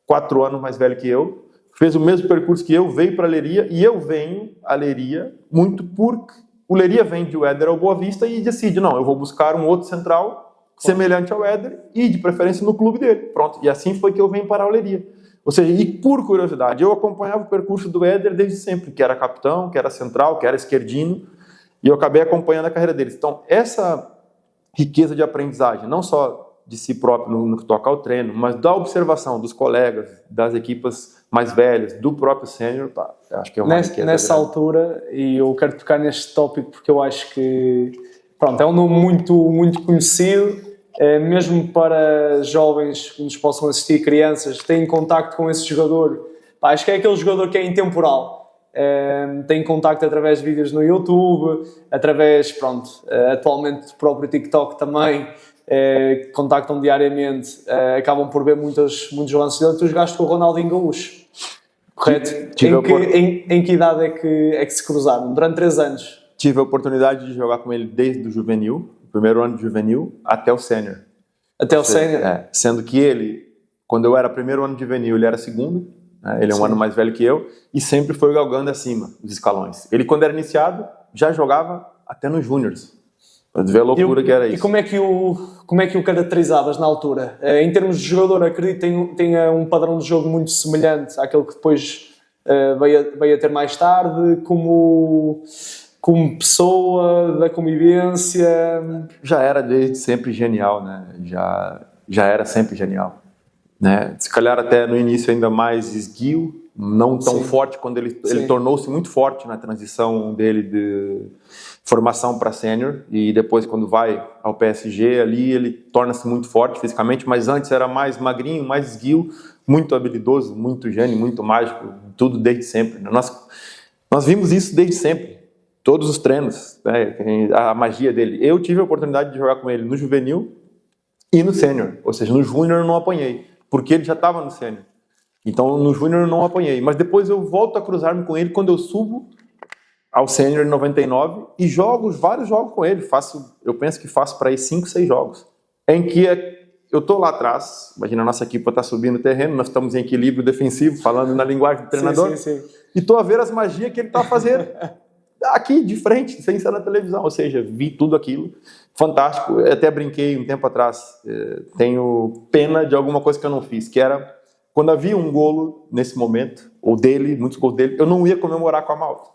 4 anos mais velho que eu, fez o mesmo percurso que eu, veio para a Leiria, e eu venho à Leiria muito porque o Leiria vende o Éder ao Boa Vista e decide, não, eu vou buscar um outro Central semelhante ao Éder e de preferência no clube dele. Pronto, e assim foi que eu venho para a Leiria. Ou seja, e por curiosidade, eu acompanhava o percurso do Éder desde sempre, que era capitão, que era central, que era esquerdino, e eu acabei acompanhando a carreira deles. Então, essa riqueza de aprendizagem, não só de si próprio no que toca ao treino, mas da observação dos colegas, das equipas mais velhas, do próprio sênior, acho que é uma riqueza nessa grande. Altura, e eu quero tocar neste tópico porque eu acho que, pronto, é um nome muito, muito conhecido, mesmo para jovens que nos possam assistir, crianças, têm contacto com esse jogador. Acho que é aquele jogador que é intemporal. Tem contacto através de vídeos no YouTube, através, atualmente do próprio TikTok também, contactam diariamente, acabam por ver muitos lances dele. Tu jogaste com o Ronaldinho Gaúcho, correto? Em que idade é que se cruzaram? Durante 3 anos? Tive a oportunidade de jogar com ele desde o juvenil, o primeiro ano de juvenil, até o sênior. Até o sênior? Sendo que ele, quando eu era primeiro ano de juvenil, ele era segundo, né? Ele é um ano mais velho que eu, e sempre foi galgando acima dos escalões. Ele, quando era iniciado, já jogava até nos júniores. Para ver a loucura que era isso. E como é que o caracterizavas na altura? Em termos de jogador, acredito que tenha um padrão de jogo muito semelhante àquele que depois veio a ter mais tarde, como pessoa, da convivência. Já era desde sempre genial, né? Já era sempre genial, né? Se calhar até no início ainda mais esguio, não tão Sim. forte quando ele tornou-se muito forte na transição dele de formação para sênior, e depois quando vai ao PSG ali ele torna-se muito forte fisicamente, mas antes era mais magrinho, mais esguio, muito habilidoso, muito gênio, muito mágico, tudo desde sempre. Nós vimos isso desde sempre, todos os treinos, né, a magia dele. Eu tive a oportunidade de jogar com ele no juvenil e no sênior, ou seja, no júnior eu não apanhei, porque ele já estava no sênior. Então, no júnior eu não apanhei. Mas depois eu volto a cruzar-me com ele quando eu subo ao sênior em 99 e jogo vários jogos com ele. Eu penso que faço para aí 5, 6 jogos. Em que eu estou lá atrás, imagina a nossa equipe está subindo o terreno, nós estamos em equilíbrio defensivo, falando na linguagem do treinador, Sim. e estou a ver as magias que ele está fazendo aqui de frente, sem ser na televisão. Ou seja, vi tudo aquilo. Fantástico. Eu até brinquei um tempo atrás. Tenho pena de alguma coisa que eu não fiz, que era... Quando havia um golo nesse momento, ou dele, muitos gols dele, eu não ia comemorar com a malta.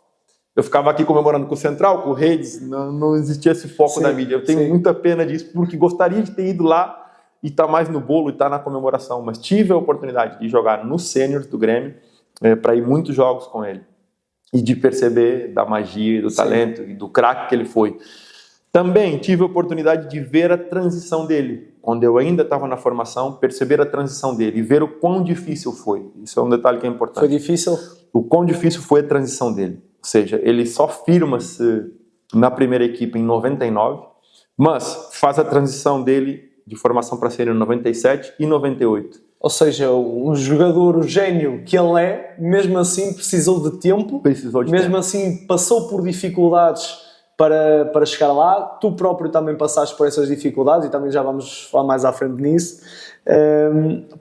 Eu ficava aqui comemorando com o Central, com o Redes, não existia esse foco da mídia. Eu tenho muita pena disso, porque gostaria de ter ido lá e estar mais no bolo e estar na comemoração. Mas tive a oportunidade de jogar no sênior do Grêmio, para ir muitos jogos com ele. E de perceber da magia, do talento e do craque que ele foi. Também tive a oportunidade de ver a transição dele. Quando eu ainda estava na formação, perceber a transição dele e ver o quão difícil foi. Isso é um detalhe que é importante. Foi difícil? O quão difícil foi a transição dele. Ou seja, ele só firma-se na primeira equipe em 99, mas faz a transição dele de formação para sênior em 97 e 98. Ou seja, um jogador, o gênio que ele é, mesmo assim precisou de tempo, mesmo assim passou por dificuldades para chegar lá. Tu próprio também passaste por essas dificuldades e também já vamos falar mais à frente nisso.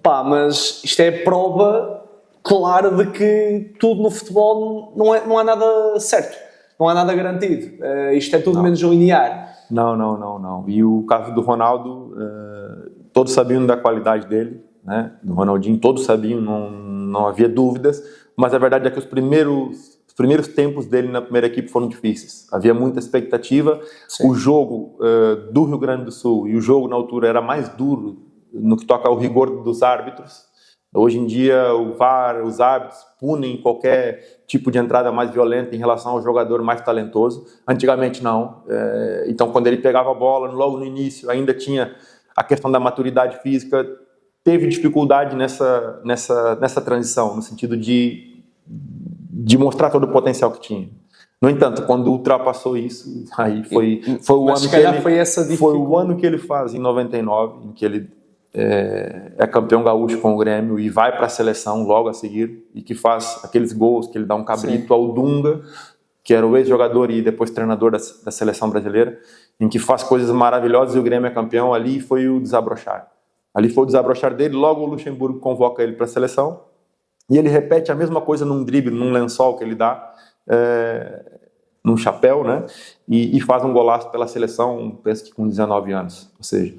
Mas isto é prova clara de que tudo no futebol não há nada certo, não há nada garantido. Isto é tudo menos linear. Não. E o caso do Ronaldo, todos sabiam da qualidade dele, né? Do Ronaldinho, todos sabiam, não havia dúvidas, mas a verdade é que os primeiros tempos dele na primeira equipe foram difíceis. Havia muita expectativa. Sim. O jogo do Rio Grande do Sul e o jogo na altura era mais duro no que toca ao rigor dos árbitros. Hoje em dia o VAR, os árbitros punem qualquer tipo de entrada mais violenta em relação ao jogador mais talentoso. Antigamente não. Então quando ele pegava a bola, logo no início ainda tinha a questão da maturidade física. Teve dificuldade nessa transição, no sentido de mostrar todo o potencial que tinha. No entanto, quando ultrapassou isso, aí foi o ano que ele foi o ano que ele faz em 99, em que ele é campeão gaúcho com o Grêmio e vai para a seleção logo a seguir e que faz aqueles gols que ele dá um cabrito ao Dunga, que era o ex-jogador e depois treinador da seleção brasileira, em que faz coisas maravilhosas e o Grêmio é campeão. Ali foi o desabrochar. Ali foi o desabrochar dele. Logo o Luxemburgo convoca ele para a seleção. E ele repete a mesma coisa num drible, num lençol que ele dá, num chapéu, né? E faz um golaço pela seleção, penso que com 19 anos. Ou seja,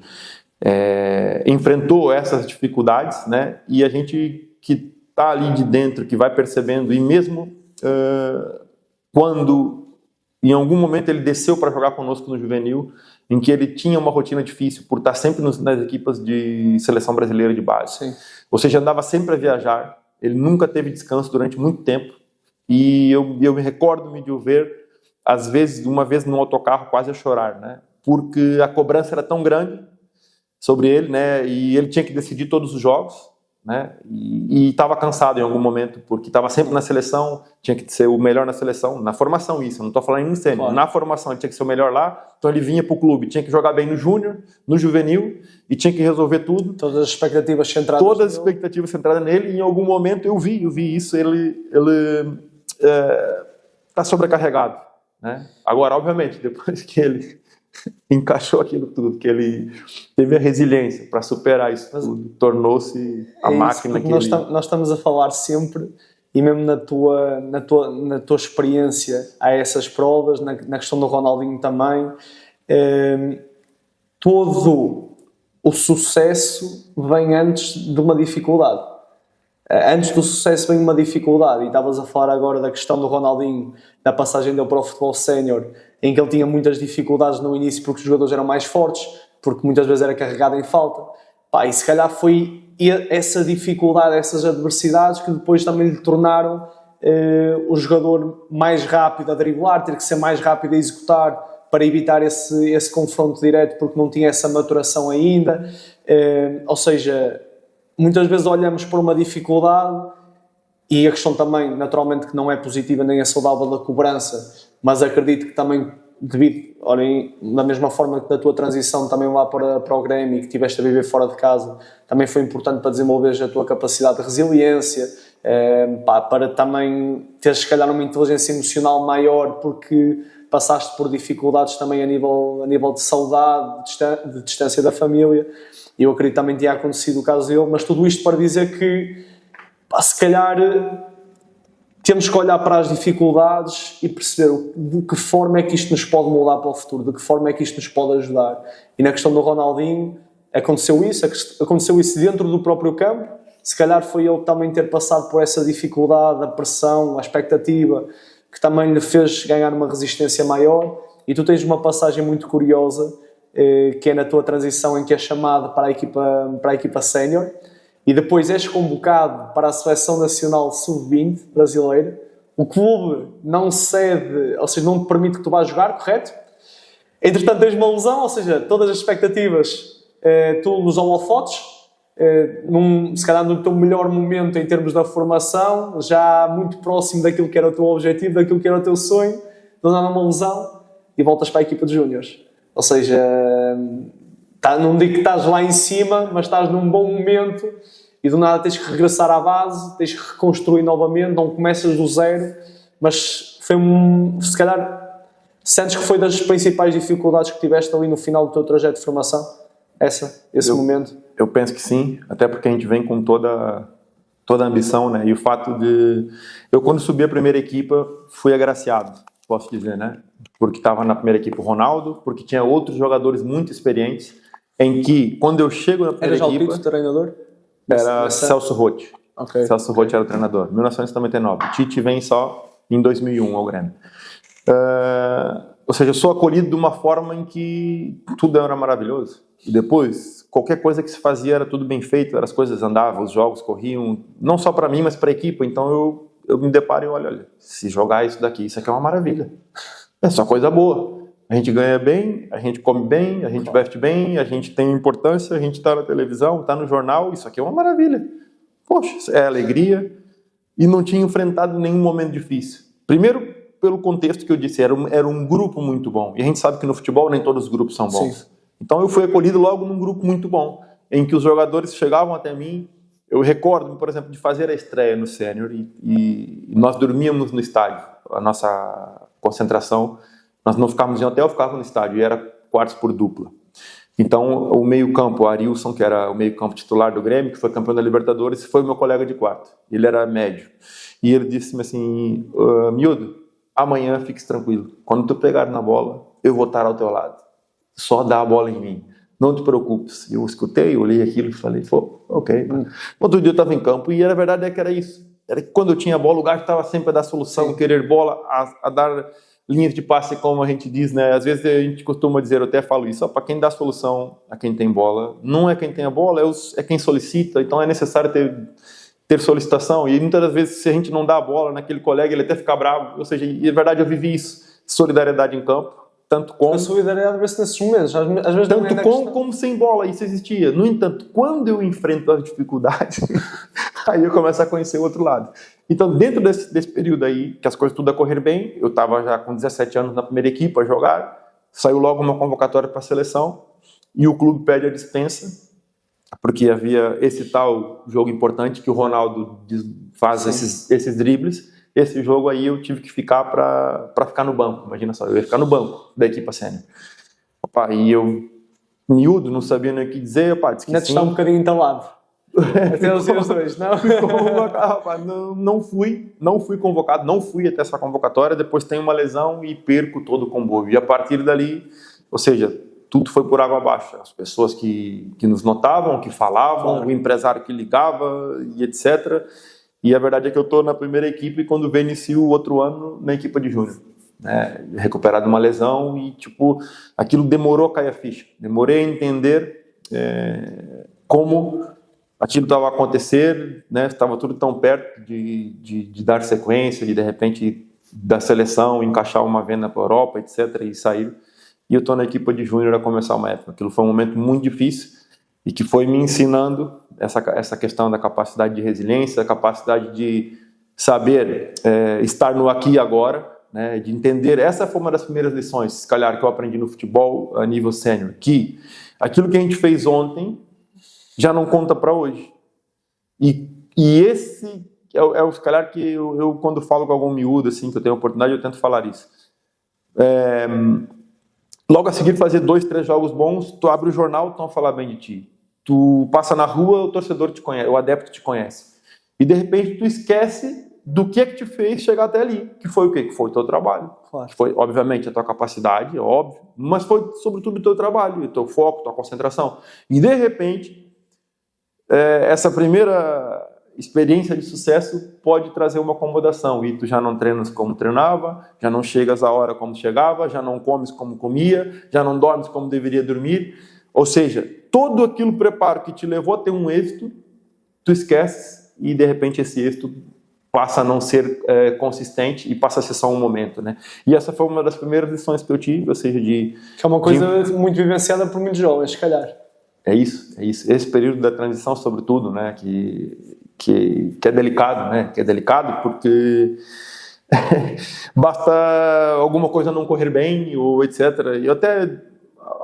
enfrentou essas dificuldades, né? E a gente que está ali de dentro, que vai percebendo, e mesmo quando em algum momento ele desceu para jogar conosco no juvenil, em que ele tinha uma rotina difícil por estar sempre nas equipes de seleção brasileira de base. Sim. Ou seja, andava sempre a viajar. Ele nunca teve descanso durante muito tempo. E eu me recordo-me de o ver, às vezes, uma vez no autocarro, quase a chorar, né? Porque a cobrança era tão grande sobre ele, né? E ele tinha que decidir todos os jogos, né? E estava cansado em algum momento, porque estava sempre na seleção, tinha que ser o melhor na seleção, na formação isso, eu não estou falando em sênior, claro. Na formação ele tinha que ser o melhor lá, então ele vinha para o clube, tinha que jogar bem no júnior, no juvenil, e tinha que resolver tudo. Todas as expectativas centradas nele, e em algum momento eu vi isso, ele está sobrecarregado, né? Agora, obviamente, depois que ele encaixou aquilo tudo, que ele teve a resiliência para superar isso tudo, tornou-se a máquina que nós estamos a falar sempre, e mesmo na tua experiência a essas provas, na questão do Ronaldinho também, todo o sucesso vem antes de uma dificuldade. Antes do sucesso vem uma dificuldade, e estavas a falar agora da questão do Ronaldinho, da passagem dele para o futebol sénior, em que ele tinha muitas dificuldades no início porque os jogadores eram mais fortes, porque muitas vezes era carregado em falta. Pá, e se calhar foi essa dificuldade, essas adversidades que depois também lhe tornaram o jogador mais rápido a driblar, ter que ser mais rápido a executar para evitar esse confronto direto, porque não tinha essa maturação ainda. Ou seja, muitas vezes olhamos para uma dificuldade e a questão também, naturalmente, que não é positiva nem é saudável da cobrança, mas acredito que também devido, olhem, da mesma forma que da tua transição também lá para o Grêmio, que tiveste a viver fora de casa, também foi importante para desenvolveres a tua capacidade de resiliência, para também teres se calhar uma inteligência emocional maior, porque passaste por dificuldades também a nível de saudade, de distância da família, e eu acredito que também tinha acontecido o caso dele, mas tudo isto para dizer que, se calhar, temos que olhar para as dificuldades e perceber de que forma é que isto nos pode moldar para o futuro, de que forma é que isto nos pode ajudar. E na questão do Ronaldinho, aconteceu isso dentro do próprio campo. Se calhar foi ele também ter passado por essa dificuldade, a pressão, a expectativa, que também lhe fez ganhar uma resistência maior. E tu tens uma passagem muito curiosa, que é na tua transição em que é chamado para a equipa sénior, e depois és convocado para a Seleção Nacional Sub-20 brasileira. O clube não cede, ou seja, não te permite que tu vás jogar, correto? Entretanto, tens uma lesão, ou seja, todas as expectativas, tu nos holofotes, se calhar no teu melhor momento em termos da formação, já muito próximo daquilo que era o teu objetivo, daquilo que era o teu sonho, não dá uma lesão e voltas para a equipa de júniores. Ou seja, não digo que estás lá em cima, mas estás num bom momento e do nada tens que regressar à base, tens que reconstruir novamente, não começas do zero, mas foi se calhar, sentes que foi das principais dificuldades que tiveste ali no final do teu trajeto de formação? Esse momento? Eu penso que sim, até porque a gente vem com toda a ambição, né? E o fato de... Eu, quando subi a primeira equipa, fui agraciado, posso dizer, né? Porque estava na primeira equipe o Ronaldo, porque tinha outros jogadores muito experientes, em que, quando eu chego na primeira equipa... Era já o treinador? Era Celso Roth. Okay. Celso Roth era o treinador, 1999. O Tite vem só em 2001 ao Grêmio. Ou seja, eu sou acolhido de uma forma em que tudo era maravilhoso. E depois, qualquer coisa que se fazia era tudo bem feito, as coisas andavam, os jogos corriam, não só para mim, mas para a equipe. Então eu me deparo e olha, se jogar isso daqui, isso aqui é uma maravilha. É só coisa boa. A gente ganha bem, a gente come bem, a gente veste bem, a gente tem importância, a gente está na televisão, está no jornal, isso aqui é uma maravilha. Poxa, é alegria. E não tinha enfrentado nenhum momento difícil. Primeiro, pelo contexto que eu disse, era um grupo muito bom. E a gente sabe que no futebol nem todos os grupos são bons. Sim. Então eu fui acolhido logo num grupo muito bom, em que os jogadores chegavam até mim. Eu recordo, por exemplo, de fazer a estreia no Sênior e nós dormíamos no estádio. A nossa concentração, nós não ficávamos em hotel, ficávamos no estádio, e era quartos por dupla. Então, o meio-campo, o Arilson, que era o meio-campo titular do Grêmio, que foi campeão da Libertadores, foi meu colega de quarto. Ele era médio. E ele disse-me assim, miúdo, amanhã fique tranquilo. Quando tu pegar na bola, eu vou estar ao teu lado. Só dá a bola em mim. Não te preocupes. Eu escutei, olhei aquilo e falei, ok. Outro dia eu estava em campo e a verdade é que era isso. Era que quando eu tinha bola, o gajo estava sempre a dar solução, querer bola, a dar linhas de passe, como a gente diz, né? Às vezes a gente costuma dizer, eu até falo isso, para quem dá solução a quem tem bola, não é quem tem a bola, é quem solicita, então é necessário ter solicitação, e muitas das vezes se a gente não dá a bola naquele colega, ele até fica bravo, ou seja, e na verdade eu vivi isso, solidariedade em campo, tanto com... A solidariedade às vezes nesses momentos, às vezes tanto com como sem bola, isso existia. No entanto, quando eu enfrento as dificuldades, aí eu começo a conhecer o outro lado. Então, dentro desse período aí, que as coisas tudo a correr bem, eu estava já com 17 anos na primeira equipe a jogar, saiu logo uma convocatória para a seleção, e o clube pede a dispensa, porque havia esse tal jogo importante que o Ronaldo faz esses dribles. Esse jogo aí eu tive que ficar para ficar no banco. Imagina só, eu ia ficar no banco da equipa sênior. E eu, miúdo, não sabia nem o que dizer. Disse que ainda está um bocadinho entalado. Até os dias dois, não? Não fui convocado, não fui até essa convocatória. Depois tenho uma lesão e perco todo o comboio. E a partir dali, ou seja, tudo foi por água abaixo. As pessoas que nos notavam, que falavam, o empresário que ligava e etc. E a verdade é que eu estou na primeira equipe quando vem inicio o outro ano na equipe de júnior. Recuperado de uma lesão e, aquilo demorou a cair a ficha. Demorei a entender como aquilo estava a acontecer, né? Estava tudo tão perto de dar sequência, de repente da seleção encaixar uma venda para a Europa, etc. e sair. E eu estou na equipa de júnior a começar uma época. Aquilo foi um momento muito difícil e que foi me ensinando essa questão da capacidade de resiliência, a capacidade de saber estar no aqui e agora, né, de entender. Essa foi uma das primeiras lições, se calhar, que eu aprendi no futebol a nível sênior, que aquilo que a gente fez ontem já não conta para hoje. E esse se calhar, que eu quando falo com algum miúdo, assim, que eu tenho a oportunidade, eu tento falar isso. Logo a seguir fazer 2, 3 jogos bons, tu abre o jornal, estão a falar bem de ti. Tu passa na rua, o torcedor te conhece, o adepto te conhece. E de repente tu esquece do que é que te fez chegar até ali. Que foi o quê? Que foi o teu trabalho. Claro. Que foi, obviamente, a tua capacidade, é óbvio, mas foi sobretudo o teu trabalho, o teu foco, a tua concentração. E de repente, essa primeira experiência de sucesso pode trazer uma acomodação. E tu já não treinas como treinava, já não chegas à hora como chegava, já não comes como comia, já não dormes como deveria dormir. Ou seja, todo aquilo preparo que te levou a ter um êxito, tu esqueces e de repente esse êxito passa a não ser consistente e passa a ser só um momento, né? E essa foi uma das primeiras lições que eu tive, ou seja, que é uma coisa muito vivenciada por muitos jovens, se calhar. É isso. Esse período da transição, sobretudo, né, que é delicado, né? Que é delicado porque basta alguma coisa não correr bem ou etc. E até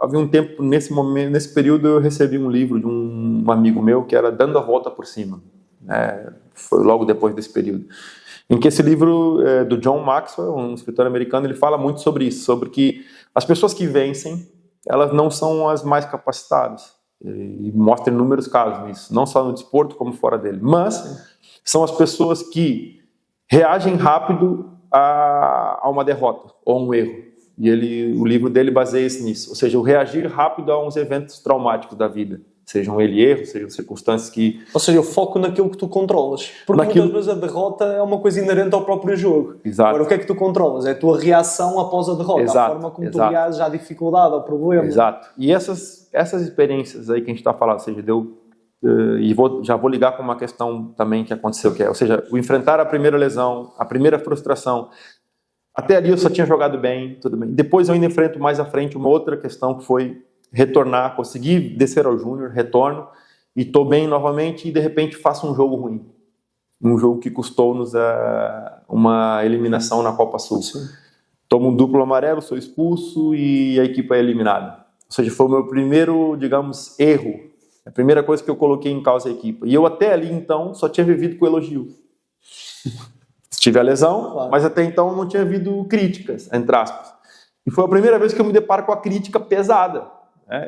havia um tempo nesse período eu recebi um livro de um amigo meu que era Dando a Volta por Cima. Foi logo depois desse período, em que esse livro do John Maxwell, um escritor americano, ele fala muito sobre isso, sobre que as pessoas que vencem, elas não são as mais capacitadas, e mostra inúmeros casos nisso, não só no desporto como fora dele, mas são as pessoas que reagem rápido a uma derrota ou a um erro, e o livro dele baseia-se nisso, ou seja, o reagir rápido a uns eventos traumáticos da vida. Sejam erros, sejam circunstâncias que... Ou seja, o foco naquilo que tu controlas. Porque muitas vezes a derrota é uma coisa inerente ao próprio jogo. Exato. Agora, o que é que tu controlas? É a tua reação após a derrota. Exato. A forma como tu reages à dificuldade, ao problema. Exato. E essas experiências aí que a gente está falando, ou seja, já vou ligar com uma questão também que aconteceu, ou seja, o enfrentar a primeira lesão, a primeira frustração. Até ali eu só tinha jogado bem, tudo bem. Depois eu ainda enfrento mais à frente uma outra questão que foi retornar, conseguir descer ao júnior, retorno, e estou bem novamente, e de repente faço um jogo ruim. Um jogo que custou-nos uma eliminação na Copa Sul. Sim. Tomo um duplo amarelo, sou expulso e a equipe é eliminada. Ou seja, foi o meu primeiro, digamos, erro. A primeira coisa que eu coloquei em causa a equipe. E eu até ali, então, só tinha vivido com elogio. Tive a lesão, claro, mas até então não tinha havido críticas, entre aspas. E foi a primeira vez que eu me deparo com a crítica pesada.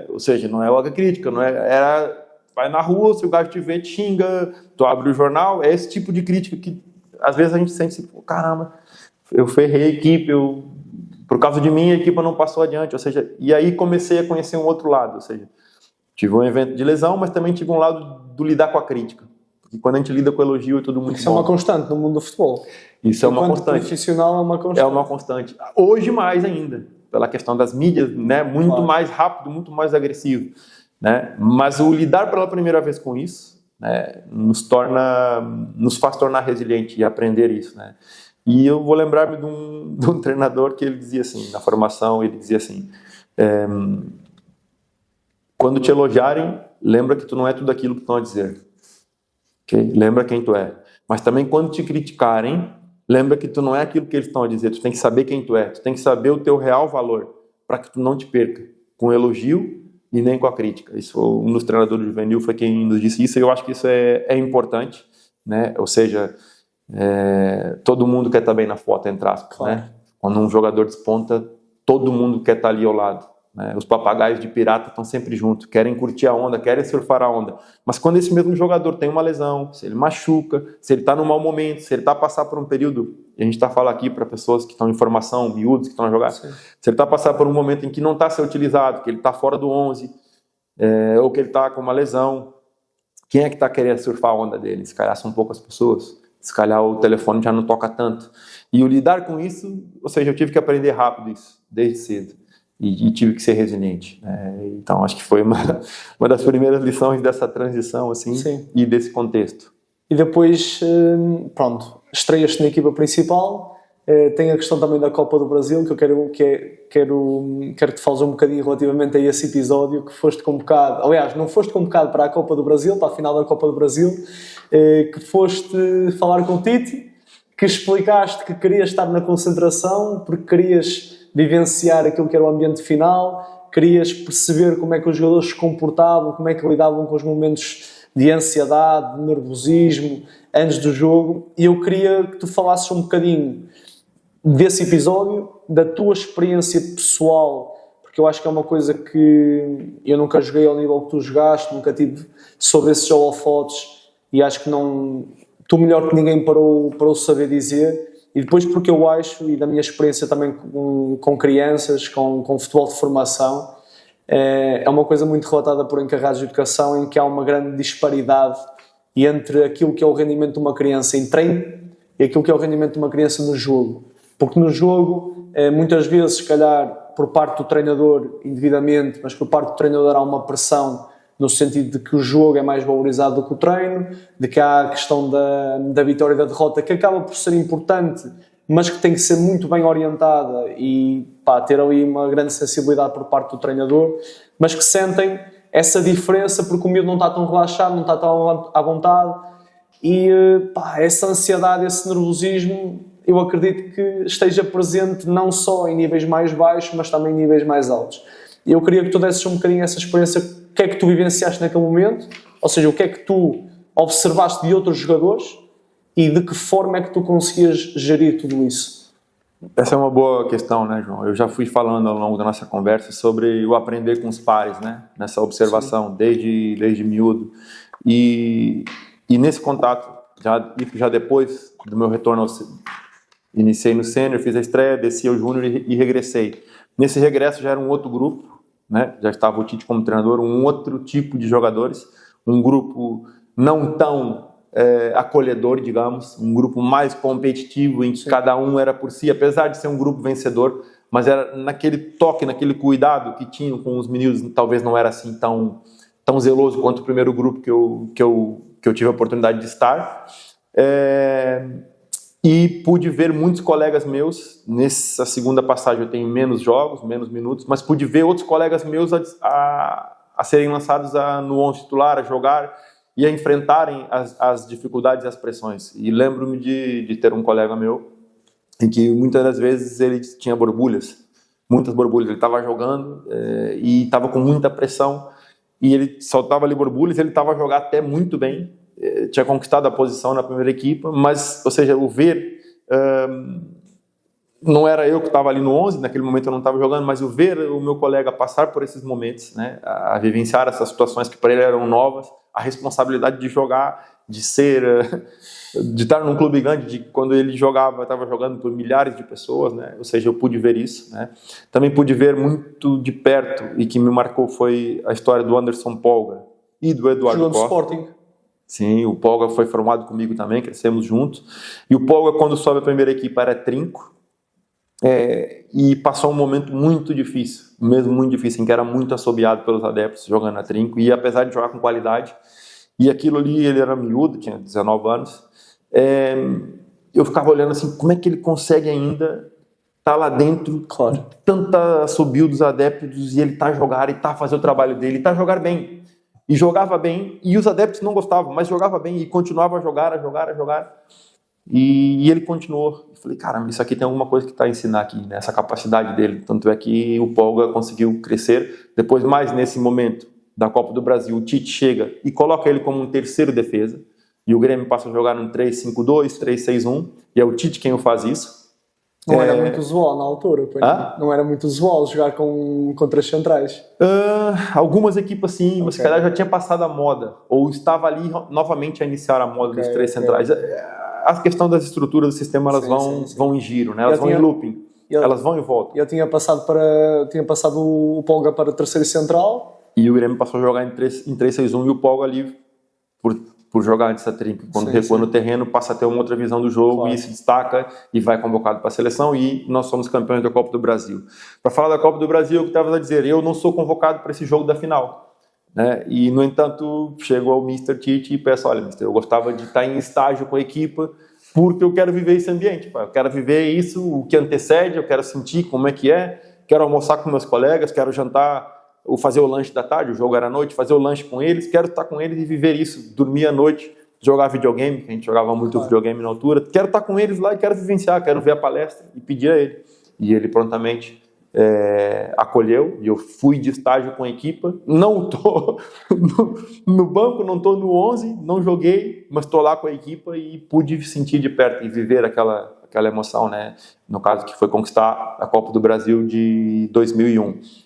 Ou seja, não é outra crítica, não era vai na rua, se o gajo te vê, te xinga, tu abre o jornal, é esse tipo de crítica que às vezes a gente sente assim, caramba, eu ferrei a equipe, por causa de mim a equipe não passou adiante, ou seja, e aí comecei a conhecer um outro lado, ou seja, tive um evento de lesão, mas também tive um lado do lidar com a crítica, porque quando a gente lida com elogio é tudo muito Isso bom. É uma constante no mundo do futebol. Isso é uma constante. Profissional é uma constante. É uma constante. Hoje mais ainda, pela questão das mídias, né, muito claro, mais rápido, muito mais agressivo, né? Mas o lidar pela primeira vez com isso, né, nos faz tornar resiliente e aprender isso, né? E eu vou lembrar-me de um treinador que ele dizia assim, na formação, ele dizia assim, quando te elogiarem, lembra que tu não é tudo aquilo que estão a dizer, okay? Lembra quem tu é, mas também quando te criticarem, lembra que tu não é aquilo que eles estão a dizer, tu tem que saber quem tu é, tu tem que saber o teu real valor, para que tu não te perca com elogio e nem com a crítica. Isso, um dos treinadores juvenil foi quem nos disse isso, e eu acho que isso é importante, né? Ou seja, todo mundo quer estar bem na foto, entre aspas, claro, né? Quando um jogador desponta, todo mundo quer estar ali ao lado, né? Os papagaios de pirata estão sempre juntos, querem curtir a onda, querem surfar a onda, mas quando esse mesmo jogador tem uma lesão, se ele machuca, se ele está num mau momento, se ele está a passar por um período, e a gente está falando aqui para pessoas que estão em formação, miúdos que estão a jogar, sim, se ele está a passar por um momento em que não está a ser utilizado, que ele está fora do 11, ou que ele está com uma lesão, quem é que está querendo surfar a onda dele? Se calhar são poucas pessoas, se calhar o telefone já não toca tanto, e o lidar com isso, ou seja, eu tive que aprender rápido isso, desde cedo. e tive que ser resiliente, né? Então acho que foi uma das primeiras lições dessa transição assim. Sim. E desse contexto. E depois, pronto, estreias-te na equipa principal. Tem a questão também da Copa do Brasil, que eu quero que te fales um bocadinho relativamente a esse episódio, que foste convocado, aliás, não foste convocado para a Copa do Brasil, para a final da Copa do Brasil, que foste falar com o Tite, que explicaste que querias estar na concentração porque querias vivenciar aquilo que era o ambiente final, querias perceber como é que os jogadores se comportavam, como é que lidavam com os momentos de ansiedade, de nervosismo antes do jogo, e eu queria que tu falasses um bocadinho desse episódio, da tua experiência pessoal, porque eu acho que é uma coisa que eu nunca joguei ao nível que tu jogaste, nunca tive sobre esses holofotes, e acho que não, tu melhor que ninguém para o saber dizer. E depois porque eu acho, e da minha experiência também com crianças, com futebol de formação, é uma coisa muito relatada por encarregados de educação, em que há uma grande disparidade entre aquilo que é o rendimento de uma criança em treino e aquilo que é o rendimento de uma criança no jogo. Porque no jogo, muitas vezes, se calhar, por parte do treinador, indevidamente, mas por parte do treinador há uma pressão no sentido de que o jogo é mais valorizado do que o treino, de que há a questão da vitória e da derrota, que acaba por ser importante, mas que tem que ser muito bem orientada e ter ali uma grande sensibilidade por parte do treinador, mas que sentem essa diferença porque o miúdo não está tão relaxado, não está tão à vontade, e essa ansiedade, esse nervosismo, eu acredito que esteja presente não só em níveis mais baixos, mas também em níveis mais altos. E eu queria que tu desses um bocadinho essa experiência, o que é que tu vivenciaste naquele momento, ou seja, o que é que tu observaste de outros jogadores e de que forma é que tu conseguias gerir tudo isso? Essa é uma boa questão, né, João? Eu já fui falando ao longo da nossa conversa sobre o aprender com os pares, né? Nessa observação, desde miúdo. E nesse contato, já depois do meu retorno, iniciei no sênior, fiz a estreia, desci ao júnior e regressei. Nesse regresso já era um outro grupo, né? Já estava o Tite como treinador, um outro tipo de jogadores, um grupo não tão acolhedor, digamos, um grupo mais competitivo em que cada um era por si, apesar de ser um grupo vencedor, mas era naquele toque, naquele cuidado que tinham com os meninos, talvez não era assim tão zeloso quanto o primeiro grupo que eu tive a oportunidade de estar. E pude ver muitos colegas meus, nessa segunda passagem eu tenho menos jogos, menos minutos, mas pude ver outros colegas meus a serem lançados no 11 titular, a jogar e a enfrentarem as dificuldades e as pressões. E lembro-me de ter um colega meu em que muitas das vezes ele tinha borbulhas, muitas borbulhas. Ele estava jogando e estava com muita pressão e ele soltava ali borbulhas, ele estava a jogar até muito bem, tinha conquistado a posição na primeira equipa, mas, ou seja, o ver, não era eu que estava ali no 11, naquele momento eu não estava jogando, mas o ver o meu colega passar por esses momentos, né, a vivenciar essas situações que para ele eram novas, a responsabilidade de jogar, de estar num clube grande, de quando ele jogava, estava jogando por milhares de pessoas, né, ou seja, eu pude ver isso, né. Também pude ver muito de perto, e que me marcou foi a história do Anderson Polga e do Eduardo Costa. Sporting. Sim, o Polga foi formado comigo também, crescemos juntos. E o Polga, quando sobe a primeira equipe, era trinco. E passou um momento muito difícil, mesmo muito difícil, em que era muito assobiado pelos adeptos jogando a trinco. E apesar de jogar com qualidade, e aquilo ali, ele era miúdo, tinha 19 anos, eu ficava olhando assim, como é que ele consegue ainda estar lá dentro, claro, de tanta assobio dos adeptos, e ele tá a jogar, e tá a fazer o trabalho dele, e tá a jogar bem. E jogava bem, e os adeptos não gostavam, mas jogava bem e continuava a jogar. E ele continuou. Eu falei, caramba, isso aqui tem alguma coisa que está a ensinar aqui, né? Essa capacidade dele. Tanto é que o Polga conseguiu crescer. Depois, mais nesse momento da Copa do Brasil, o Tite chega e coloca ele como um terceiro defesa. E o Grêmio passa a jogar num 3-5-2, 3-6-1. E é o Tite quem o faz isso. Não era muito usual na altura, não era muito usual jogar contra as centrais. Algumas equipes sim, mas se calhar já tinha passado a moda, ou estava ali novamente a iniciar a moda dos três centrais. A questão das estruturas do sistema, elas vão em giro, né? Elas vão em looping, elas vão e voltam. Eu tinha passado o Polga para terceiro central. E o Grêmio passou a jogar em 3-6-1 e o Polga ali, por por jogar antes da trinca. Quando recua no terreno, passa a ter uma outra visão do jogo e se destaca e vai convocado para a seleção, e nós somos campeões da Copa do Brasil. Para falar da Copa do Brasil, o que estava a dizer, eu não sou convocado para esse jogo da final, né? E, no entanto, chego ao Mr. Tite e peço, olha, Mister, eu gostava de estar em estágio com a equipa, porque eu quero viver esse ambiente, eu quero viver isso, o que antecede, eu quero sentir como é que é, quero almoçar com meus colegas, quero jantar, ou fazer o lanche da tarde, o jogo era à noite, fazer o lanche com eles, quero estar com eles e viver isso, dormir à noite, jogar videogame, que a gente jogava muito videogame na altura, quero estar com eles lá e quero vivenciar, quero ver a palestra e pedir a ele. E ele prontamente acolheu, e eu fui de estágio com a equipa, não estou no banco, não estou no 11, não joguei, mas estou lá com a equipa e pude sentir de perto e viver aquela emoção, né? No caso que foi conquistar a Copa do Brasil de 2001.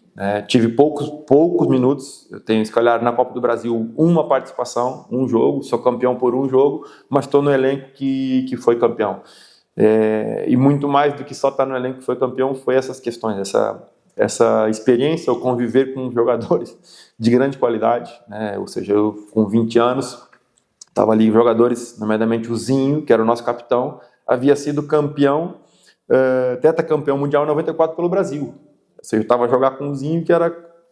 Tive poucos minutos, eu tenho, se calhar, na Copa do Brasil uma participação, um jogo, sou campeão por um jogo, mas estou no elenco que foi campeão. E muito mais do que só estar no elenco que foi campeão, foi essas questões, essa experiência, o conviver com jogadores de grande qualidade, né? Ou seja, eu com 20 anos, estava ali jogadores, nomeadamente o Zinho, que era o nosso capitão, havia sido campeão, tetracampeão mundial em 94 pelo Brasil. Ou seja, eu estava a jogar com um Zinho que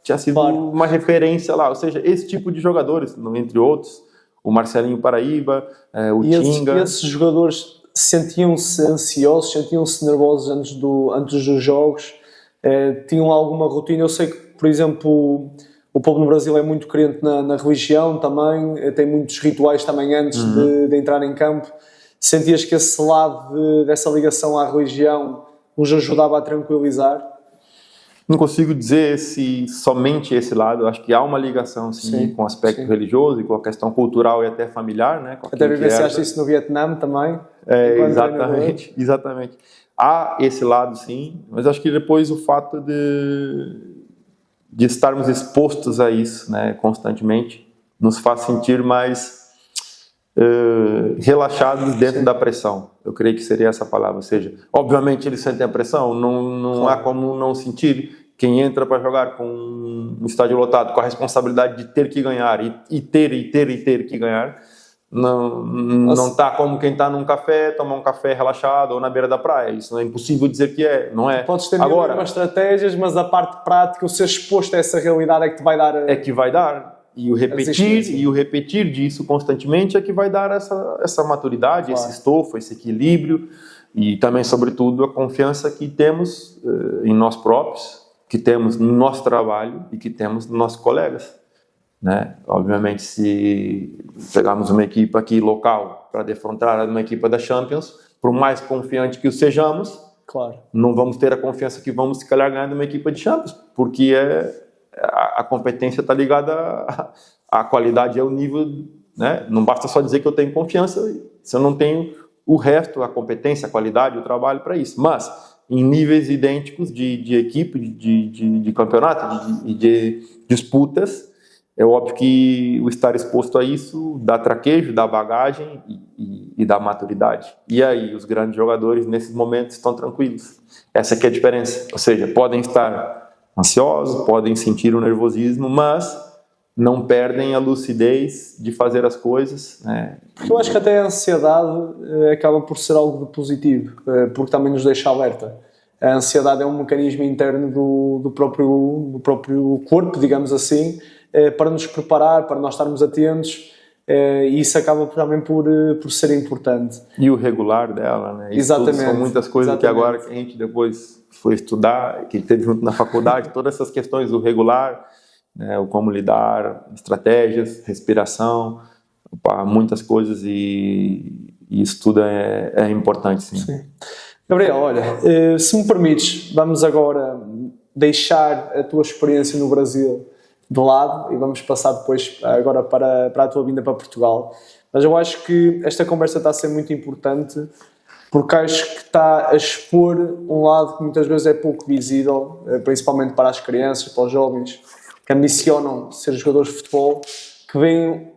tinha sido uma referência lá. Ou seja, esse tipo de jogadores, entre outros, o Marcelinho Paraíba, o Tinga. E esses jogadores sentiam-se ansiosos, sentiam-se nervosos antes dos jogos? Tinham alguma rotina? Eu sei que, por exemplo, o povo no Brasil é muito crente na religião também, tem muitos rituais também antes de entrar em campo. Sentias que esse lado dessa ligação à religião os ajudava a tranquilizar? Não consigo dizer se somente esse lado, eu acho que há uma ligação sim, com o aspecto religioso e com a questão cultural e até familiar, né? Até vivenciaste isso no Vietnã também? Exatamente. Há esse lado sim, mas acho que depois o fato de estarmos expostos a isso, né, constantemente, nos faz sentir mais relaxados dentro da pressão. Eu creio que seria essa palavra. Ou seja, obviamente eles sentem a pressão, não há como não sentir. Quem entra para jogar com um estádio lotado, com a responsabilidade de ter que ganhar e ter que ganhar, não está como quem está num café, tomar um café relaxado ou na beira da praia. Isso é impossível dizer que não é. Podes ter algumas estratégias, mas a parte prática, o ser exposto a essa realidade é que te vai dar... É que vai dar. E o repetir disso constantemente é que vai dar essa maturidade, esse estofo, esse equilíbrio e também, sobretudo, a confiança que temos em nós próprios, que temos no nosso trabalho e que temos nos nossos colegas, né? Obviamente, se pegarmos uma equipe aqui local para defrontar uma equipe da Champions, por mais confiante que o sejamos, não vamos ter a confiança que vamos, se calhar, ganhar de uma equipe de Champions, porque a competência está ligada à qualidade e ao nível, né? Não basta só dizer que eu tenho confiança se eu não tenho o resto, a competência, a qualidade, o trabalho para isso. Mas em níveis idênticos de equipe, de campeonato, de disputas, é óbvio que o estar exposto a isso dá traquejo, dá bagagem e dá maturidade. E aí os grandes jogadores nesses momentos estão tranquilos. Essa que é a diferença. Ou seja, podem estar ansiosos, podem sentir o nervosismo, mas não perdem a lucidez de fazer as coisas, né? Eu acho que até a ansiedade acaba por ser algo de positivo, porque também nos deixa alerta. A ansiedade é um mecanismo interno do próprio corpo, digamos assim, para nos preparar, para nós estarmos atentos, e isso acaba também por ser importante. E o regular dela, né? Exatamente. São muitas coisas que agora que a gente depois foi estudar, que teve junto na faculdade, todas essas questões do regular, né, o como lidar, estratégias, respiração, muitas coisas, e isso tudo é importante, sim. Gabriel, olha, se me permites, vamos agora deixar a tua experiência no Brasil de lado e vamos passar depois agora para a tua vinda para Portugal. Mas eu acho que esta conversa está a ser muito importante porque acho que está a expor um lado que muitas vezes é pouco visível, principalmente para as crianças, para os jovens que ambicionam ser jogadores de futebol, que veem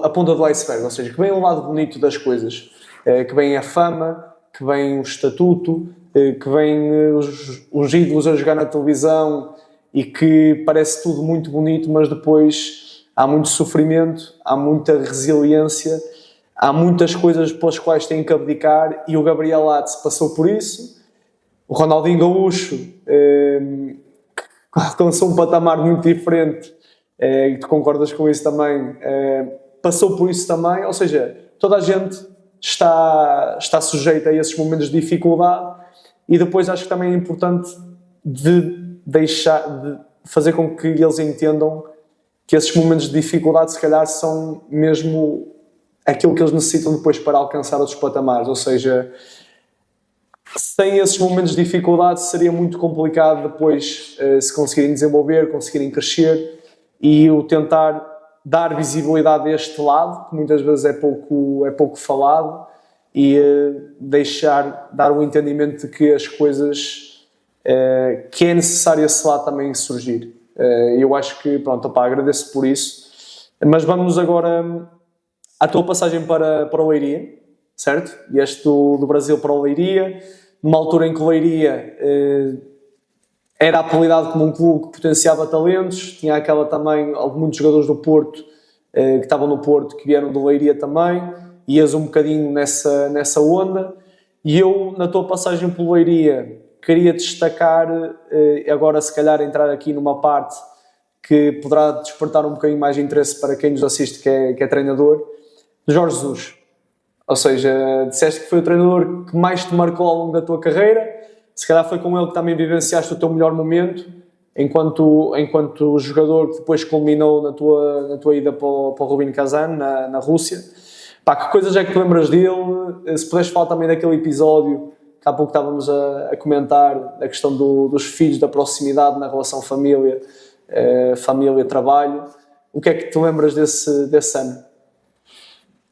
a ponta do iceberg, ou seja, que veem o lado bonito das coisas, que veem a fama, que veem o estatuto, que veem os ídolos a jogar na televisão e que parece tudo muito bonito, mas depois há muito sofrimento, há muita resiliência, há muitas coisas pelas quais têm que abdicar, e o Gabriel Hátz passou por isso. O Ronaldinho Gaúcho alcançou um patamar muito diferente, e tu concordas com isso também, passou por isso também, ou seja, toda a gente está sujeita a esses momentos de dificuldade, e depois acho que também é importante de fazer com que eles entendam que esses momentos de dificuldade se calhar são mesmo aquilo que eles necessitam depois para alcançar outros patamares, ou seja, sem esses momentos de dificuldade seria muito complicado depois se conseguirem desenvolver, conseguirem crescer, e o tentar dar visibilidade a este lado, que muitas vezes é pouco falado, e dar o entendimento de que as coisas, que é necessário esse lado também surgir. Eu acho que, pronto, agradeço por isso. Mas vamos agora à tua passagem para o Leiria, certo? Vieste do Brasil para o Leiria, numa altura em que o Leiria era apelidado como um clube que potenciava talentos, tinha aquela também, muitos jogadores do Porto que estavam no Porto, que vieram do Leiria também, ias um bocadinho nessa onda, e eu, na tua passagem pelo Leiria, queria destacar, agora se calhar entrar aqui numa parte que poderá despertar um bocadinho mais de interesse para quem nos assiste, que é treinador, Jorge Jesus. Ou seja, disseste que foi o treinador que mais te marcou ao longo da tua carreira, se calhar foi com ele que também vivenciaste o teu melhor momento, enquanto jogador, que depois culminou na tua ida para o Rubin Kazan, na Rússia. Pá, que coisas é que te lembras dele? Se puderes falar também daquele episódio que há pouco estávamos a comentar, a questão dos filhos, da proximidade na relação família-trabalho. O que é que te lembras desse ano?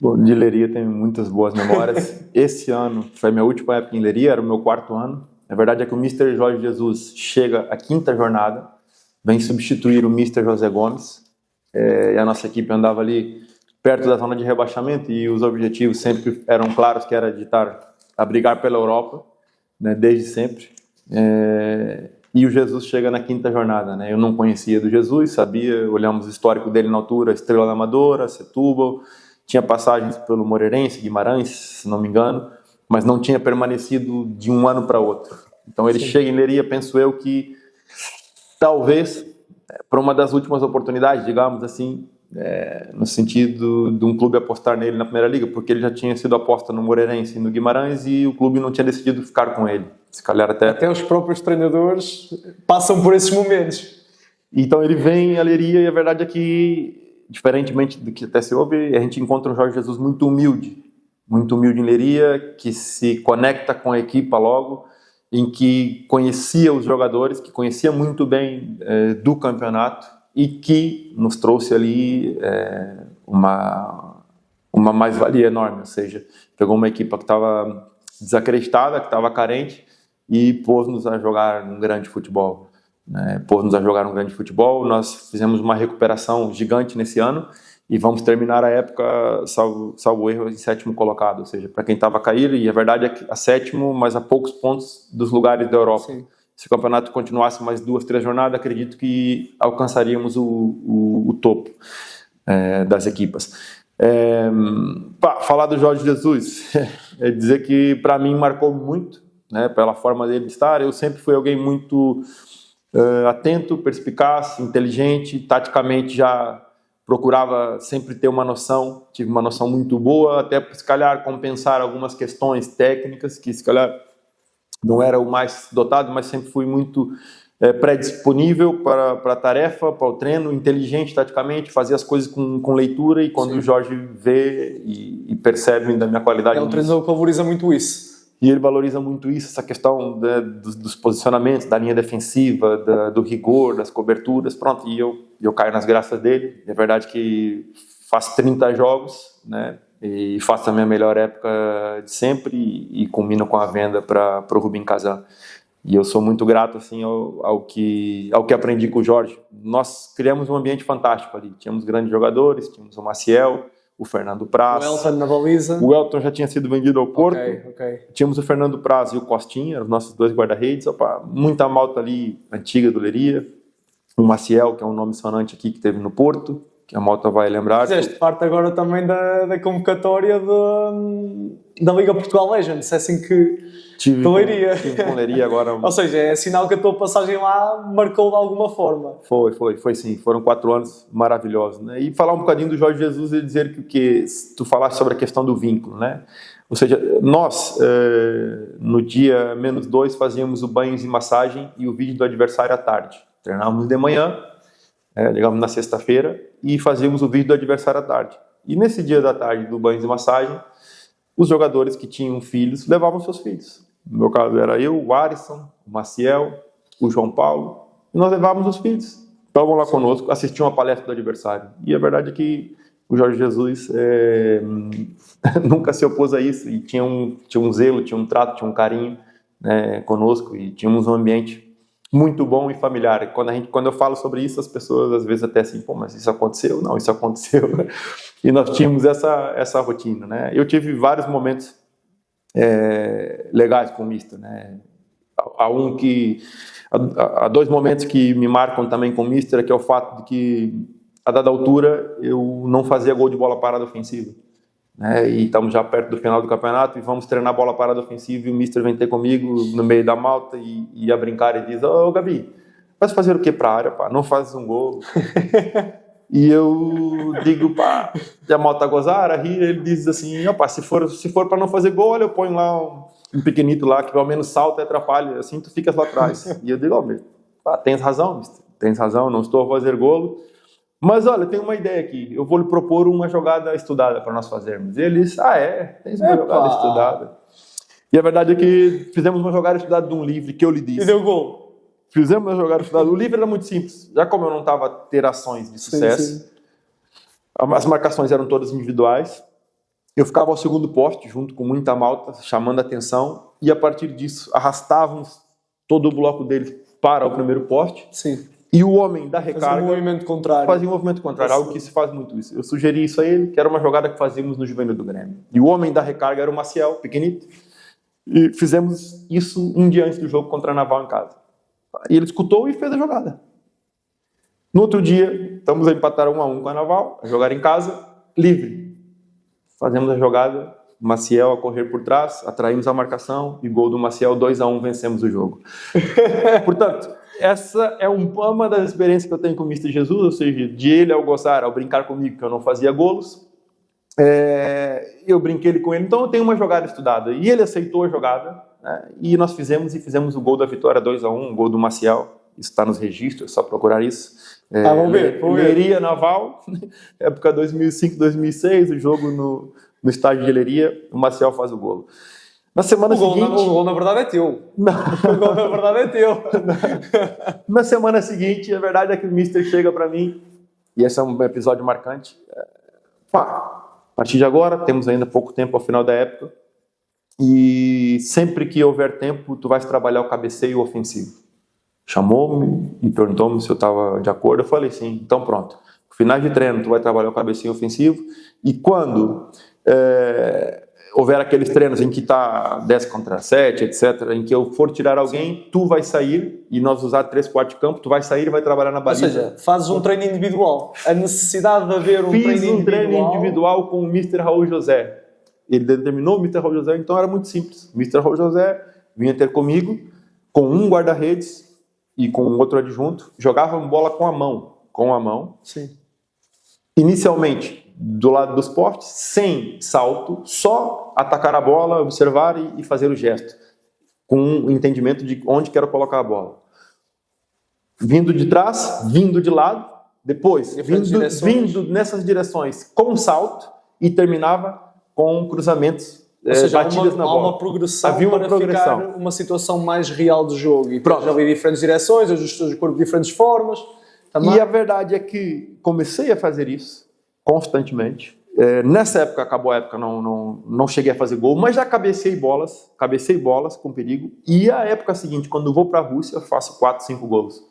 Bom, de Leiria tenho muitas boas memórias. Esse ano foi minha última época em Leiria, era o meu 4º ano. A verdade é que o Mr. Jorge Jesus chega à 5ª jornada, vem substituir o Mr. José Gomes, e a nossa equipe andava ali perto da zona de rebaixamento, e os objetivos sempre eram claros, que era de estar a brigar pela Europa, né, desde sempre. E o Jesus chega na 5ª jornada, né? Eu não conhecia do Jesus, sabia, olhamos o histórico dele na altura, Estrela da Amadora, Setúbal, tinha passagens pelo Moreirense, Guimarães, se não me engano, mas não tinha permanecido de um ano para outro. Então ele chega em Leiria, penso eu que talvez para uma das últimas oportunidades, digamos assim, no sentido de um clube apostar nele na Primeira Liga, porque ele já tinha sido aposta no Moreirense e no Guimarães, e o clube não tinha decidido ficar com ele. Se calhar até os próprios treinadores passam por esses momentos. Então ele vem a Leiria, e a verdade é que, diferentemente do que até se ouve, a gente encontra um Jorge Jesus muito humilde em Leiria, que se conecta com a equipa logo, em que conhecia os jogadores, que conhecia muito bem do campeonato, e que nos trouxe ali uma mais-valia enorme. Ou seja, pegou uma equipa que estava desacreditada, que estava carente, e pôs-nos a jogar um grande futebol. Nós fizemos uma recuperação gigante nesse ano, e vamos terminar a época, salvo erro, em 7º colocado. Ou seja, para quem estava a cair, e a verdade é que a 7º, mas a poucos pontos dos lugares da Europa. Sim. Se o campeonato continuasse mais 2, 3 jornadas, acredito que alcançaríamos o topo das equipas. Falar do Jorge Jesus é dizer que para mim marcou muito, né, pela forma dele de estar. Eu sempre fui alguém muito atento, perspicaz, inteligente, taticamente já procurava sempre ter uma noção, tive uma noção muito boa, até se calhar compensar algumas questões técnicas que se calhar não era o mais dotado, mas sempre fui muito predisponível para a tarefa, para o treino, inteligente taticamente, fazia as coisas com leitura, e quando o Jorge vê e percebe da minha qualidade... É um treinador que valoriza muito isso. E ele valoriza muito isso, essa questão dos posicionamentos, da linha defensiva, do rigor, das coberturas, pronto, e eu caio nas graças dele. É verdade que faço 30 jogos, né, e faço a minha melhor época de sempre, e culmino com a venda para o Rubin Kazan. E eu sou muito grato assim, ao que aprendi com o Jorge. Nós criamos um ambiente fantástico ali, tínhamos grandes jogadores, tínhamos o Maciel, o Fernando Praz. O Elton na baliza. O Elton já tinha sido vendido ao Porto. Okay. Tínhamos o Fernando Praz e o Costinha, os nossos 2 guarda-redes. Muita malta ali, antiga do Leiria. O Maciel, que é um nome sonante aqui, que teve no Porto, que a Malta vai lembrar. Fizeste parte agora também da convocatória da Liga Portugal Legends, é assim que Tive Leiria. com Leiria agora. Ou seja, é sinal que a tua passagem lá marcou de alguma forma. Foi sim. Foram 4 anos maravilhosos, né? E falar um bocadinho do Jorge Jesus e dizer que tu falaste sobre a questão do vínculo, né? Ou seja, nós, no dia -2, fazíamos o banhos e massagem e o vídeo do adversário à tarde. Treinávamos de manhã, ligávamos na sexta-feira e fazíamos o vídeo do adversário à tarde. E nesse dia da tarde do banhos e massagem, os jogadores que tinham filhos levavam seus filhos. No meu caso era eu, o Arisson, o Maciel, o João Paulo, e nós levávamos os filhos. Estavam lá conosco, assistiam a palestra do adversário. E a verdade é que o Jorge Jesus nunca se opôs a isso, e tinha um zelo, tinha um trato, tinha um carinho, né, conosco, e tínhamos um ambiente muito bom e familiar. Quando eu falo sobre isso, as pessoas às vezes até assim, pô, mas isso aconteceu? Não, isso aconteceu. E nós tínhamos essa rotina, né? Eu tive vários momentos legais com o Mister, né? Há 2 momentos que me marcam também com o Mister, que é o fato de que, a dada altura, eu não fazia gol de bola parada ofensiva, né? E estamos já perto do final do campeonato e vamos treinar bola parada ofensiva, e o Mister vem ter comigo no meio da malta e a brincar e diz: ô Gabi, vai fazer o que pra área, pá? Não fazes um gol. E eu digo, pá, a malta gozar, a rir, ele diz assim: opa, se for para não fazer gol, olha, eu ponho lá um pequenito lá, que pelo menos salta e atrapalha, assim tu ficas lá atrás. E eu digo: ó, tens razão, Mister, tens razão, não estou a fazer golo, mas olha, tem uma ideia aqui, eu vou lhe propor uma jogada estudada para nós fazermos. E ele diz: tens uma jogada estudada. E a verdade é que fizemos uma jogada estudada de um livro que eu lhe disse. E deu gol. Fizemos uma jogada estudada. O livro era muito simples. Já como eu não estava a ter ações de sucesso, sim. As marcações eram todas individuais. Eu ficava ao segundo poste, junto com muita malta, chamando a atenção. E a partir disso, arrastávamos todo o bloco deles para o primeiro poste. Sim. E o homem da recarga fazia um movimento contrário. Algo que se faz muito isso. Eu sugeri isso a ele, que era uma jogada que fazíamos no Juvenil do Grêmio. E o homem da recarga era o Maciel, pequenito. E fizemos isso um dia antes do jogo contra a Naval em casa. E ele escutou e fez a jogada. No outro dia, estamos a empatar 1-1 com a Naval, a jogar em casa, livre. Fazemos a jogada, Maciel a correr por trás, atraímos a marcação e gol do Maciel, 2-1, vencemos o jogo. Portanto, essa é uma das experiências que eu tenho com o Mister Jesus, ou seja, de ele ao gozar, ao brincar comigo, que eu não fazia golos, eu brinquei com ele, então eu tenho uma jogada estudada. E ele aceitou a jogada, né, e nós fizemos o gol da vitória, 2-1, o gol do Maciel. Isso está nos registros, é só procurar isso. Vamos ver. Leiria Naval, época 2005, 2006, o jogo no estádio de Leiria, o Maciel faz o golo. Na semana seguinte... O gol na verdade é teu. O gol na verdade é teu. Na semana seguinte, a verdade é que o Mister chega para mim, e esse é um episódio marcante. A partir de agora, temos ainda pouco tempo ao final da época, e sempre que houver tempo, tu vais trabalhar o cabeceio ofensivo. Chamou-me e perguntou-me se eu estava de acordo. Eu falei sim, então pronto. No final de treino, tu vai trabalhar o cabeceio ofensivo, e quando houver aqueles treinos em que está 10 contra 7, etc., em que eu for tirar alguém, tu vai sair, e nós usar 3/4 de campo, tu vai sair e vai trabalhar na baliza. Ou seja, fazes um treino individual. A necessidade de haver um treino individual com o Mr. Raul José. Ele determinou o Mr. Raul José, então era muito simples. O Mr. Raul José vinha ter comigo, com um guarda-redes e com outro adjunto, jogavam bola com a mão. Sim. Inicialmente, do lado dos postes, sem salto, só atacar a bola, observar e fazer o gesto, com um entendimento de onde quero colocar a bola. Vindo de trás, vindo de lado, depois vindo nessas direções com salto, e terminava com cruzamentos, ou seja, batidas na bola. Há uma progressão para ficar uma situação mais real de jogo. E pronto, já vi diferentes direções, ajustos o corpo de diferentes formas. Também. E a verdade é que comecei a fazer isso constantemente. Nessa época, acabou a época, não cheguei a fazer gol, mas já cabecei bolas com perigo. E a época seguinte, quando eu vou para a Rússia, eu faço 4, 5 gols.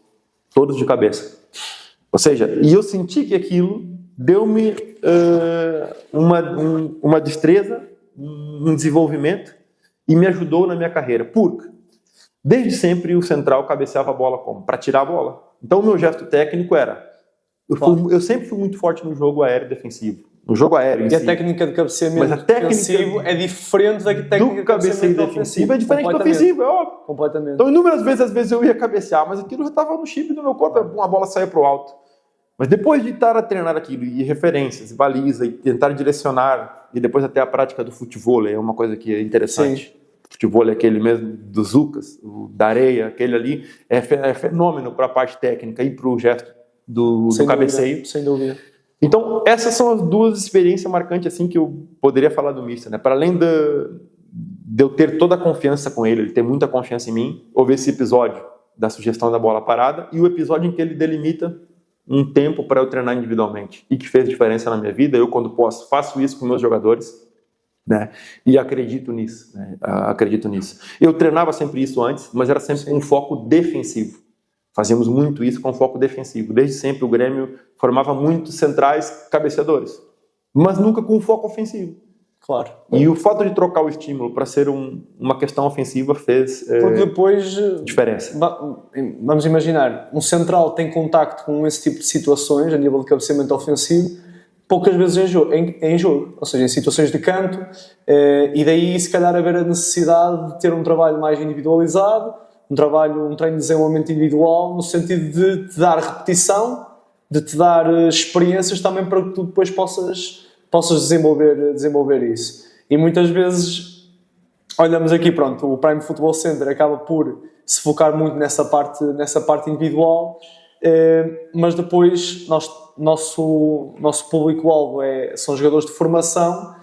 Todos de cabeça. Ou seja, e eu senti que aquilo deu-me uma destreza, um desenvolvimento, e me ajudou na minha carreira. Porque desde sempre o central cabeceava a bola como? Para tirar a bola. Então o meu gesto técnico era Eu sempre fui muito forte no jogo aéreo defensivo. No jogo aéreo. E a técnica de cabeceamento defensivo é diferente da técnica de cabeceamento defensivo. É diferente do ofensivo, é óbvio. Completamente. Então, inúmeras vezes, às vezes eu ia cabecear, mas aquilo já estava no chip do meu corpo, uma bola saía para o alto. Mas depois de estar a treinar aquilo, e referências, e baliza, e tentar direcionar, e depois até a prática do futebol, é uma coisa que é interessante. Sim. O futebol é aquele mesmo do Zucas, da areia, aquele ali, é fenômeno para a parte técnica e para o gesto do cabeceio. Sem dúvida. Então, essas são as duas experiências marcantes assim, que eu poderia falar do Mister. Né? Para além de eu ter toda a confiança com ele ter muita confiança em mim, houve esse episódio da sugestão da bola parada e o episódio em que ele delimita um tempo para eu treinar individualmente e que fez diferença na minha vida. Eu, quando posso, faço isso com meus jogadores, né? E acredito nisso. Né? Acredito nisso. Eu treinava sempre isso antes, mas era sempre com um foco defensivo. Fazíamos muito isso com foco defensivo. Desde sempre o Grêmio formava muitos centrais cabeceadores, mas nunca com foco ofensivo. Claro. E o fato de trocar o estímulo para ser uma questão ofensiva fez porque depois, diferença. Vamos imaginar, um central tem contacto com esse tipo de situações a nível de cabeceamento ofensivo poucas vezes em jogo, ou seja, em situações de canto, e daí se calhar haver a necessidade de ter um trabalho mais individualizado, um treino de desenvolvimento individual, no sentido de te dar repetição, de te dar experiências também para que tu depois possas desenvolver isso. E muitas vezes olhamos aqui, pronto, o Prime Football Center acaba por se focar muito nessa parte individual, mas depois nosso público-alvo são jogadores de formação,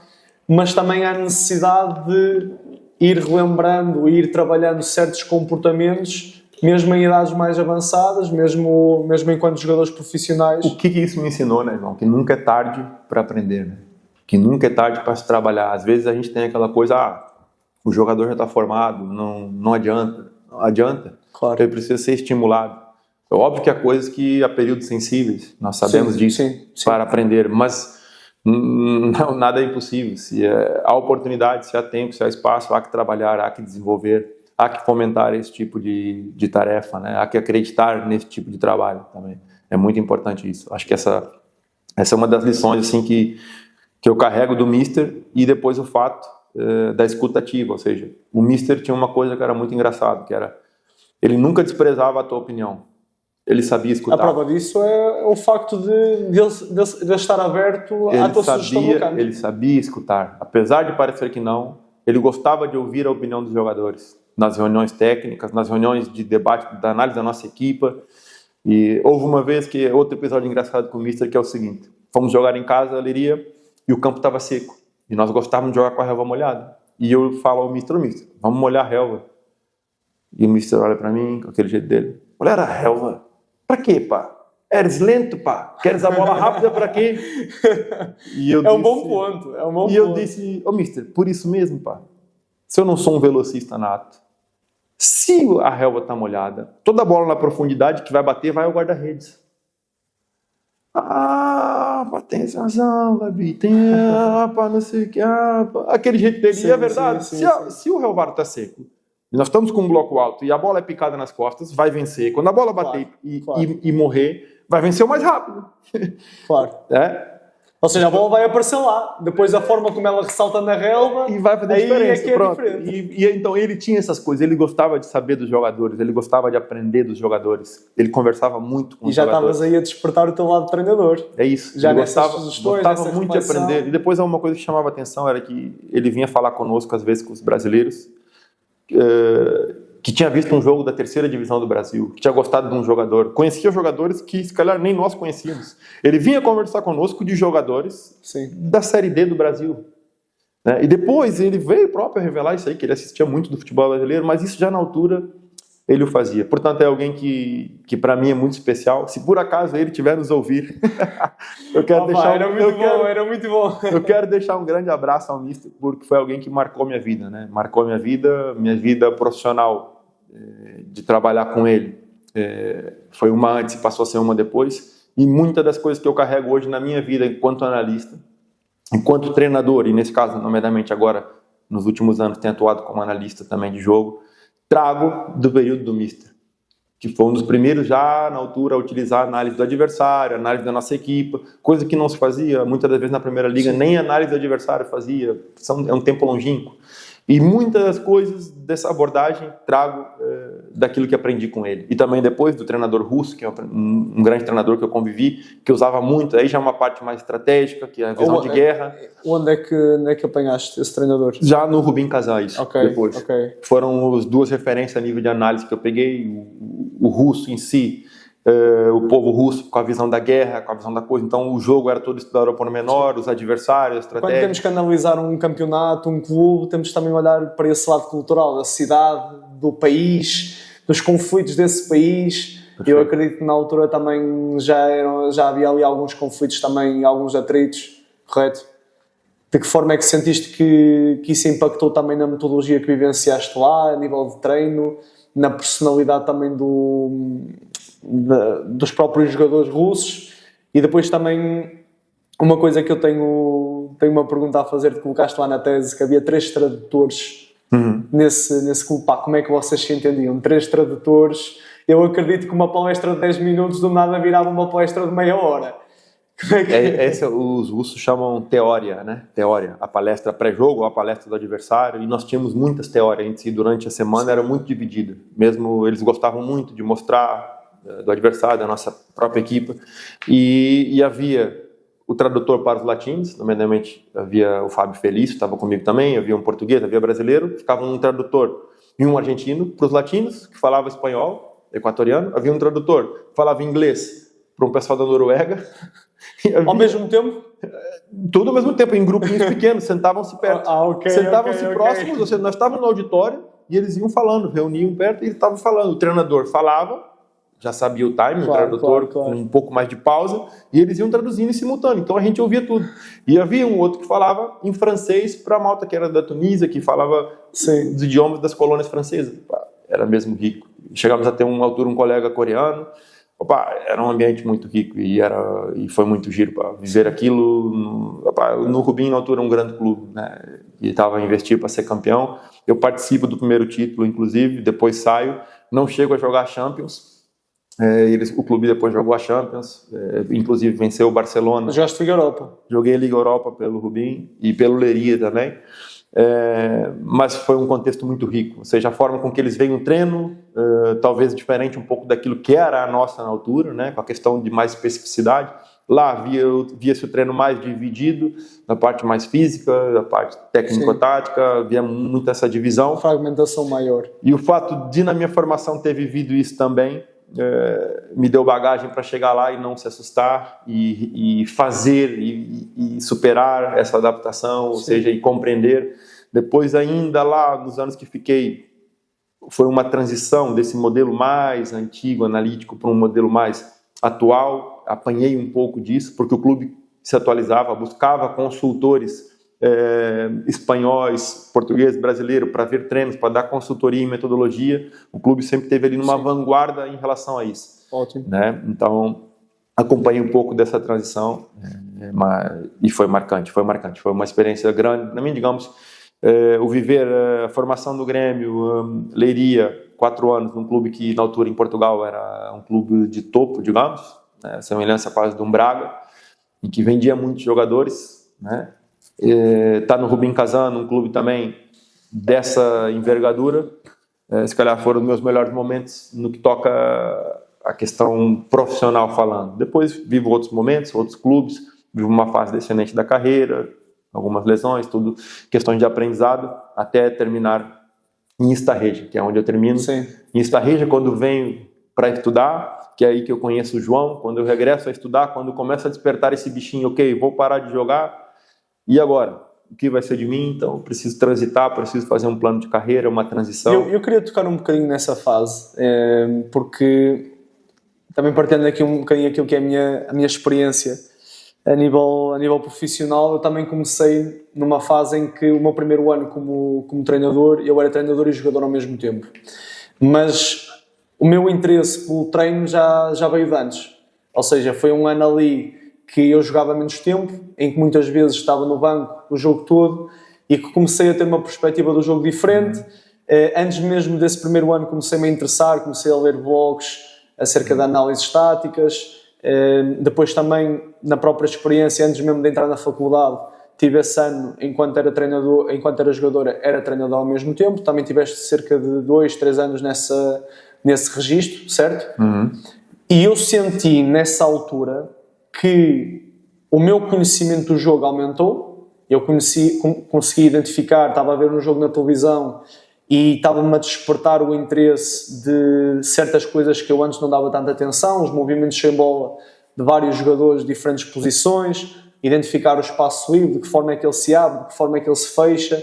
mas também há necessidade de ir relembrando, ir trabalhando certos comportamentos, mesmo em idades mais avançadas, mesmo enquanto jogadores profissionais. O que isso me ensinou, né, irmão? Que nunca é tarde para aprender, né? Que nunca é tarde para se trabalhar. Às vezes a gente tem aquela coisa, o jogador já está formado, não adianta. Não adianta. Claro. Ele precisa ser estimulado. É óbvio que há coisas que há períodos sensíveis, nós sabemos disso, para aprender, mas não, nada é impossível. Se há oportunidade, se há tempo, se há espaço, há que trabalhar, há que desenvolver, há que fomentar esse tipo de tarefa, né? Há que acreditar nesse tipo de trabalho também. É muito importante isso. Acho que essa é uma das lições assim, que eu carrego do Mister, e depois o fato da escutativa, ou seja, o Mister tinha uma coisa que era muito engraçado, que era, ele nunca desprezava a tua opinião. Ele sabia escutar. A prova disso é o facto de ele estar aberto à tua sugestão do campo. Ele sabia escutar. Apesar de parecer que não, ele gostava de ouvir a opinião dos jogadores. Nas reuniões técnicas, nas reuniões de debate, da análise da nossa equipa. E houve uma vez outro episódio engraçado com o Mister, que é o seguinte. Fomos jogar em casa, a Leiria, e o campo estava seco. E nós gostávamos de jogar com a relva molhada. E eu falo ao Mister, vamos molhar a relva. E o Mister olha para mim, com aquele jeito dele. Molhar a relva? Pra quê, pá? Eres lento, pá? Queres a bola rápida pra quê? E eu um bom ponto. E eu disse, Mister, por isso mesmo, pá. Se eu não sou um velocista nato, se a relva tá molhada, toda bola na profundidade que vai bater vai ao guarda-redes. Pá, tem razão, Gabi. Pá, não sei o que. Aquele jeito dele. E é verdade. Se o relvado tá seco, nós estamos com um bloco alto e a bola é picada nas costas, vai vencer. Quando a bola bater e morrer, vai vencer o mais rápido. Claro. Ou seja, a bola vai aparecer lá. Depois a forma como ela ressalta na relva... E vai fazer diferença. É diferente. Então ele tinha essas coisas. Ele gostava de saber dos jogadores. Ele gostava de aprender dos jogadores. Ele conversava muito com os jogadores. E já estavas aí a despertar o teu lado treinador. É isso. Já ele gostava muito de aprender. E depois uma coisa que chamava atenção era que ele vinha falar conosco, às vezes, com os brasileiros, que tinha visto um jogo da terceira divisão do Brasil, que tinha gostado de um jogador, conhecia jogadores que se calhar nem nós conhecíamos. Ele vinha conversar conosco de jogadores da Série D do Brasil. Né? E depois ele veio próprio revelar isso aí, que ele assistia muito do futebol brasileiro, mas isso já na altura ele o fazia. Portanto, é alguém que para mim é muito especial. Se por acaso ele estiver nos ouvir, eu quero era muito bom. Eu quero deixar um grande abraço ao Mister, porque foi alguém que marcou minha vida, né? Marcou minha vida profissional, de trabalhar com ele. Foi uma antes e passou a ser uma depois. E muitas das coisas que eu carrego hoje na minha vida enquanto analista, enquanto treinador, e nesse caso, nomeadamente agora, nos últimos anos, tenho atuado como analista também de jogo, trago do período do Mister. que foi um dos primeiros já na altura a utilizar a análise do adversário, a análise da nossa equipe, coisa que não se fazia muitas das vezes na Primeira Liga, nem a análise do adversário fazia, é um tempo longínquo. E muitas das coisas dessa abordagem trago daquilo que aprendi com ele. E também depois do treinador russo, que é um grande treinador que eu convivi, que usava muito, aí já é uma parte mais estratégica, que é a visão de guerra. Onde é que apanhaste esse treinador? Já no Rubim Casais, depois. Okay. Foram as duas referências a nível de análise que eu peguei, o russo em si, o povo russo com a visão da guerra, com a visão da coisa. Então o jogo era todo estudado ao pormenor, os adversários, a estratégia. Quando temos que analisar um campeonato, um clube, temos também olhar para esse lado cultural, da cidade, do país, dos conflitos desse país. Perfeito. Eu acredito que na altura também já havia ali alguns conflitos também, alguns atritos, correto? De que forma é que sentiste que isso impactou também na metodologia que vivenciaste lá, a nível de treino, na personalidade também dos próprios jogadores russos? E depois também uma coisa que eu tenho uma pergunta a fazer, te colocaste lá na tese que havia 3 tradutores nesse clube. Pá, como é que vocês se entendiam? 3 tradutores, eu acredito que uma palestra de 10 minutos do nada virava uma palestra de meia hora. Os russos chamam teoria, né? Teoria, a palestra pré-jogo, a palestra do adversário, e nós tínhamos muitas teorias em si durante a semana, era muito dividida. Mesmo eles gostavam muito de mostrar do adversário, da nossa própria equipe, e havia o tradutor para os latinos, nomeadamente havia o Fábio Felício, estava comigo também, havia um português, havia brasileiro, ficava um tradutor e um argentino para os latinos, que falava espanhol, equatoriano, havia um tradutor que falava inglês para um pessoal da Noruega. Ao mesmo tempo? Tudo ao mesmo tempo, em grupinhos pequenos, sentavam-se perto. Sentavam-se próximos, ou seja, nós estávamos no auditório e eles iam falando, reuniam perto e eles estavam falando. O treinador falava, já sabia o time, o tradutor com um pouco mais de pausa, e eles iam traduzindo em simultâneo, então a gente ouvia tudo. E havia um outro que falava em francês para a Malta, que era da Tunísia, que falava os idiomas das colônias francesas. Era mesmo rico. Chegamos a ter uma altura um colega coreano. Era um ambiente muito rico e foi muito giro para viver aquilo. No Rubim, na altura, um grande clube, né? E estava a investir para ser campeão. Eu participo do primeiro título, inclusive, depois saio. Não chego a jogar Champions. O clube depois jogou a Champions, inclusive venceu o Barcelona. Jogaste Liga Europa? Joguei a Liga Europa pelo Rubim e pelo Leiria também. Mas foi um contexto muito rico, ou seja, a forma com que eles veem o treino, talvez diferente um pouco daquilo que era a nossa na altura, né, com a questão de mais especificidade. Lá via-se o treino mais dividido, na parte mais física, da parte técnico-tática, havia muito essa divisão. Uma fragmentação maior. E o fato de, na minha formação, ter vivido isso também, me deu bagagem para chegar lá e não se assustar e fazer e superar essa adaptação, ou seja, e compreender. Depois ainda lá, nos anos que fiquei, foi uma transição desse modelo mais antigo, analítico, para um modelo mais atual. Apanhei um pouco disso, porque o clube se atualizava, buscava consultores espanhóis, português, brasileiro, para ver treinos, para dar consultoria em metodologia. O clube sempre esteve ali numa vanguarda em relação a isso. Ótimo. Né? Então, acompanhei um pouco dessa transição e foi marcante. Foi uma experiência grande. Também, digamos, o viver a formação do Grêmio, Leiria, 4 anos, num clube que, na altura, em Portugal, era um clube de topo, digamos, né? Semelhança quase de um Braga, e que vendia muitos jogadores, né? Tá no Rubim Kazan, um clube também dessa envergadura, se calhar foram os meus melhores momentos no que toca a questão profissional falando. Depois vivo outros momentos, outros clubes, vivo uma fase descendente da carreira, algumas lesões, tudo questões de aprendizado, até terminar em Estarreja, que é onde eu termino. Sim. Em Estarreja, quando venho para estudar, que é aí que eu conheço o João, quando eu regresso a estudar, quando começa a despertar esse bichinho, ok, vou parar de jogar. E agora? O que vai ser de mim? Então, eu preciso transitar, preciso fazer um plano de carreira, uma transição. Eu queria tocar um bocadinho nessa fase, porque também partilhando aqui um bocadinho aquilo que é a minha experiência a nível profissional. Eu também comecei numa fase em que o meu primeiro ano como treinador, eu era treinador e jogador ao mesmo tempo. Mas o meu interesse pelo treino já veio de antes. Ou seja, foi um ano ali que eu jogava menos tempo, em que muitas vezes estava no banco o jogo todo e que comecei a ter uma perspectiva do jogo diferente, Antes mesmo desse primeiro ano comecei-me a interessar, comecei a ler blogs acerca de análises táticas. Depois também, na própria experiência, antes mesmo de entrar na faculdade, tive esse ano, enquanto era jogador, era treinador ao mesmo tempo. Também tiveste cerca de 2, 3 anos nesse registro, certo? E eu senti nessa altura que o meu conhecimento do jogo aumentou. Eu consegui identificar, estava a ver um jogo na televisão e estava-me a despertar o interesse de certas coisas que eu antes não dava tanta atenção, os movimentos sem bola de vários jogadores de diferentes posições, identificar o espaço livre, de que forma é que ele se abre, de que forma é que ele se fecha,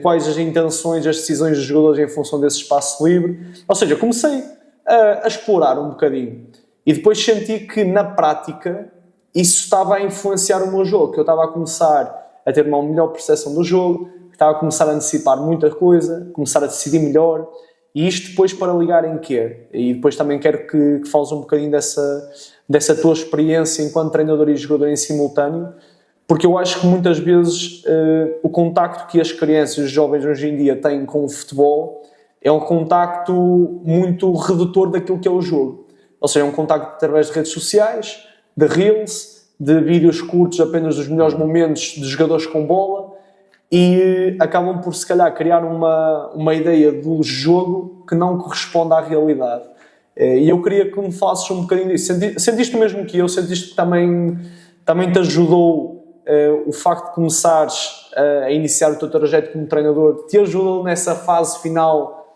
quais as intenções, as decisões dos jogadores em função desse espaço livre. Ou seja, comecei a explorar um bocadinho. E depois senti que, na prática, isso estava a influenciar o meu jogo, que eu estava a começar a ter uma melhor percepção do jogo, que estava a começar a antecipar muita coisa, começar a decidir melhor. E isto depois para ligar em quê? E depois também quero que fales um bocadinho dessa tua experiência enquanto treinador e jogador em simultâneo, porque eu acho que muitas vezes o contacto que as crianças e os jovens hoje em dia têm com o futebol é um contacto muito redutor daquilo que é o jogo. Ou seja, é um contacto através de redes sociais, de reels, de vídeos curtos apenas dos melhores momentos de jogadores com bola, e acabam por, se calhar, criar uma ideia do jogo que não corresponde à realidade. E eu queria que me falasses um bocadinho disso. Sentiste o mesmo que eu? Sentiste que também te ajudou o facto de começares a iniciar o teu trajeto como treinador? Te ajudou nessa fase final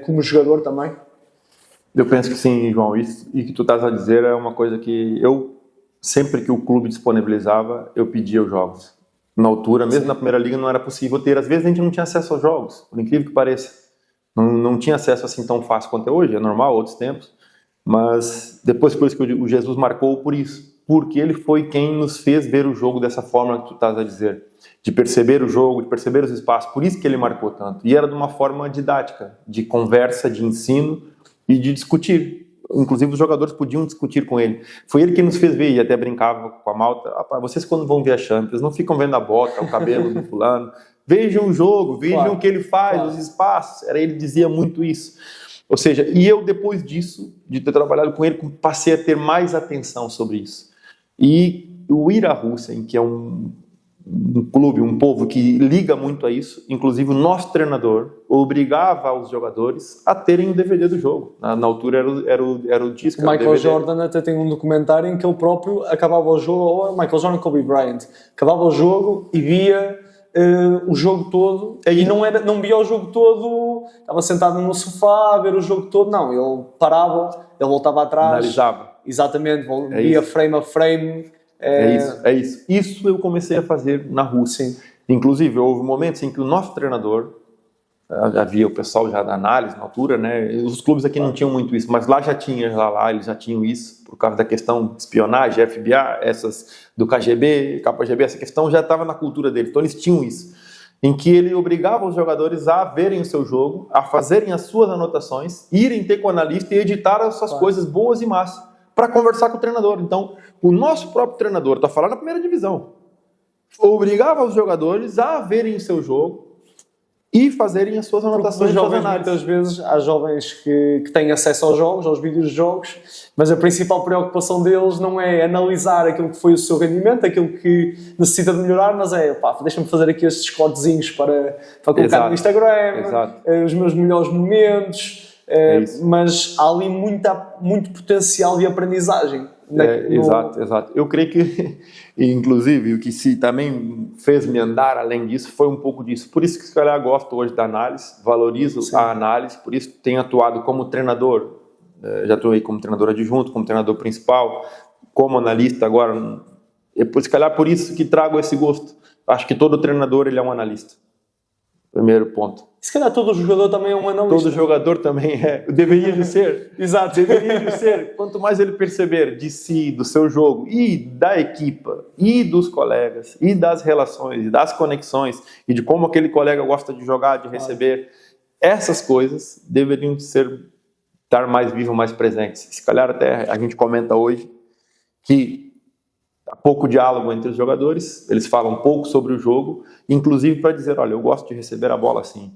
como jogador também? Eu penso que sim, João. Isso e que tu estás a dizer é uma coisa que eu, sempre que o clube disponibilizava, eu pedia os jogos. Na altura, mesmo na primeira liga, não era possível ter. Às vezes a gente não tinha acesso aos jogos, por incrível que pareça. Não tinha acesso assim tão fácil quanto é hoje, é normal, outros tempos. Mas depois por isso que o Jesus marcou por isso. Porque ele foi quem nos fez ver o jogo dessa forma que tu estás a dizer. De perceber o jogo, de perceber os espaços. Por isso que ele marcou tanto. E era de uma forma didática, de conversa, de ensino e de discutir. Inclusive os jogadores podiam discutir com ele. Foi ele que nos fez ver, e até brincava com a malta: vocês quando vão ver a Champions não ficam vendo a bota, o cabelo do fulano, vejam o jogo, vejam o que ele faz, os espaços. Ele dizia muito isso. Ou seja, e eu depois disso, de ter trabalhado com ele, passei a ter mais atenção sobre isso. E o ir à Rússia, em que é um clube, um povo que liga muito a isso, inclusive o nosso treinador obrigava os jogadores a terem o DVD do jogo. Na altura era o disco. O Michael Jordan até tem um documentário em que ele próprio acabava o jogo, ou Michael Jordan, Kobe Bryant, acabava o jogo e via o jogo todo, e não via o jogo todo, estava sentado no sofá a ver o jogo todo, não, ele parava, ele voltava atrás, analisava. Exatamente, via frame a frame. É isso. Isso eu comecei a fazer na Rússia. Sim. Inclusive, houve momentos em que o nosso treinador, havia o pessoal já da análise na altura, né? Os clubes aqui não tinham muito isso, mas lá eles já tinham isso, por causa da questão de espionagem, FBI, essas do KGB, KGB, essa questão já estava na cultura deles, então eles tinham isso, em que ele obrigava os jogadores a verem o seu jogo, a fazerem as suas anotações, irem ter com o analista e editar as suas coisas boas e más, para conversar com o treinador. Então, o nosso próprio treinador, está falando na primeira divisão, obrigava os jogadores a verem o seu jogo e fazerem as suas anotações. Muitas vezes há jovens que têm acesso aos jogos, aos vídeos de jogos, mas a principal preocupação deles não é analisar aquilo que foi o seu rendimento, aquilo que necessita de melhorar, mas deixa-me fazer aqui estes cortezinhos para colocar no Instagram, os meus melhores momentos. Mas há ali muito potencial de aprendizagem. Exato. Eu creio que, inclusive, o que também fez-me andar além disso foi um pouco disso. Por isso que, se calhar, gosto hoje da análise, valorizo a análise, por isso tenho atuado como treinador, já atuei como treinador adjunto, como treinador principal, como analista agora. Se calhar por isso que trago esse gosto. Acho que todo treinador ele é um analista. Primeiro ponto. Se calhar todo jogador também é um analista. Todo jogador também deveria de ser. Exato. Deveria de ser. Quanto mais ele perceber de si, do seu jogo, e da equipa, e dos colegas, e das relações, e das conexões, e de como aquele colega gosta de jogar, de receber, essas coisas deveriam estar mais vivas, mais presentes. Se calhar até a gente comenta hoje que há pouco diálogo entre os jogadores, eles falam pouco sobre o jogo, inclusive para dizer: olha, eu gosto de receber a bola assim.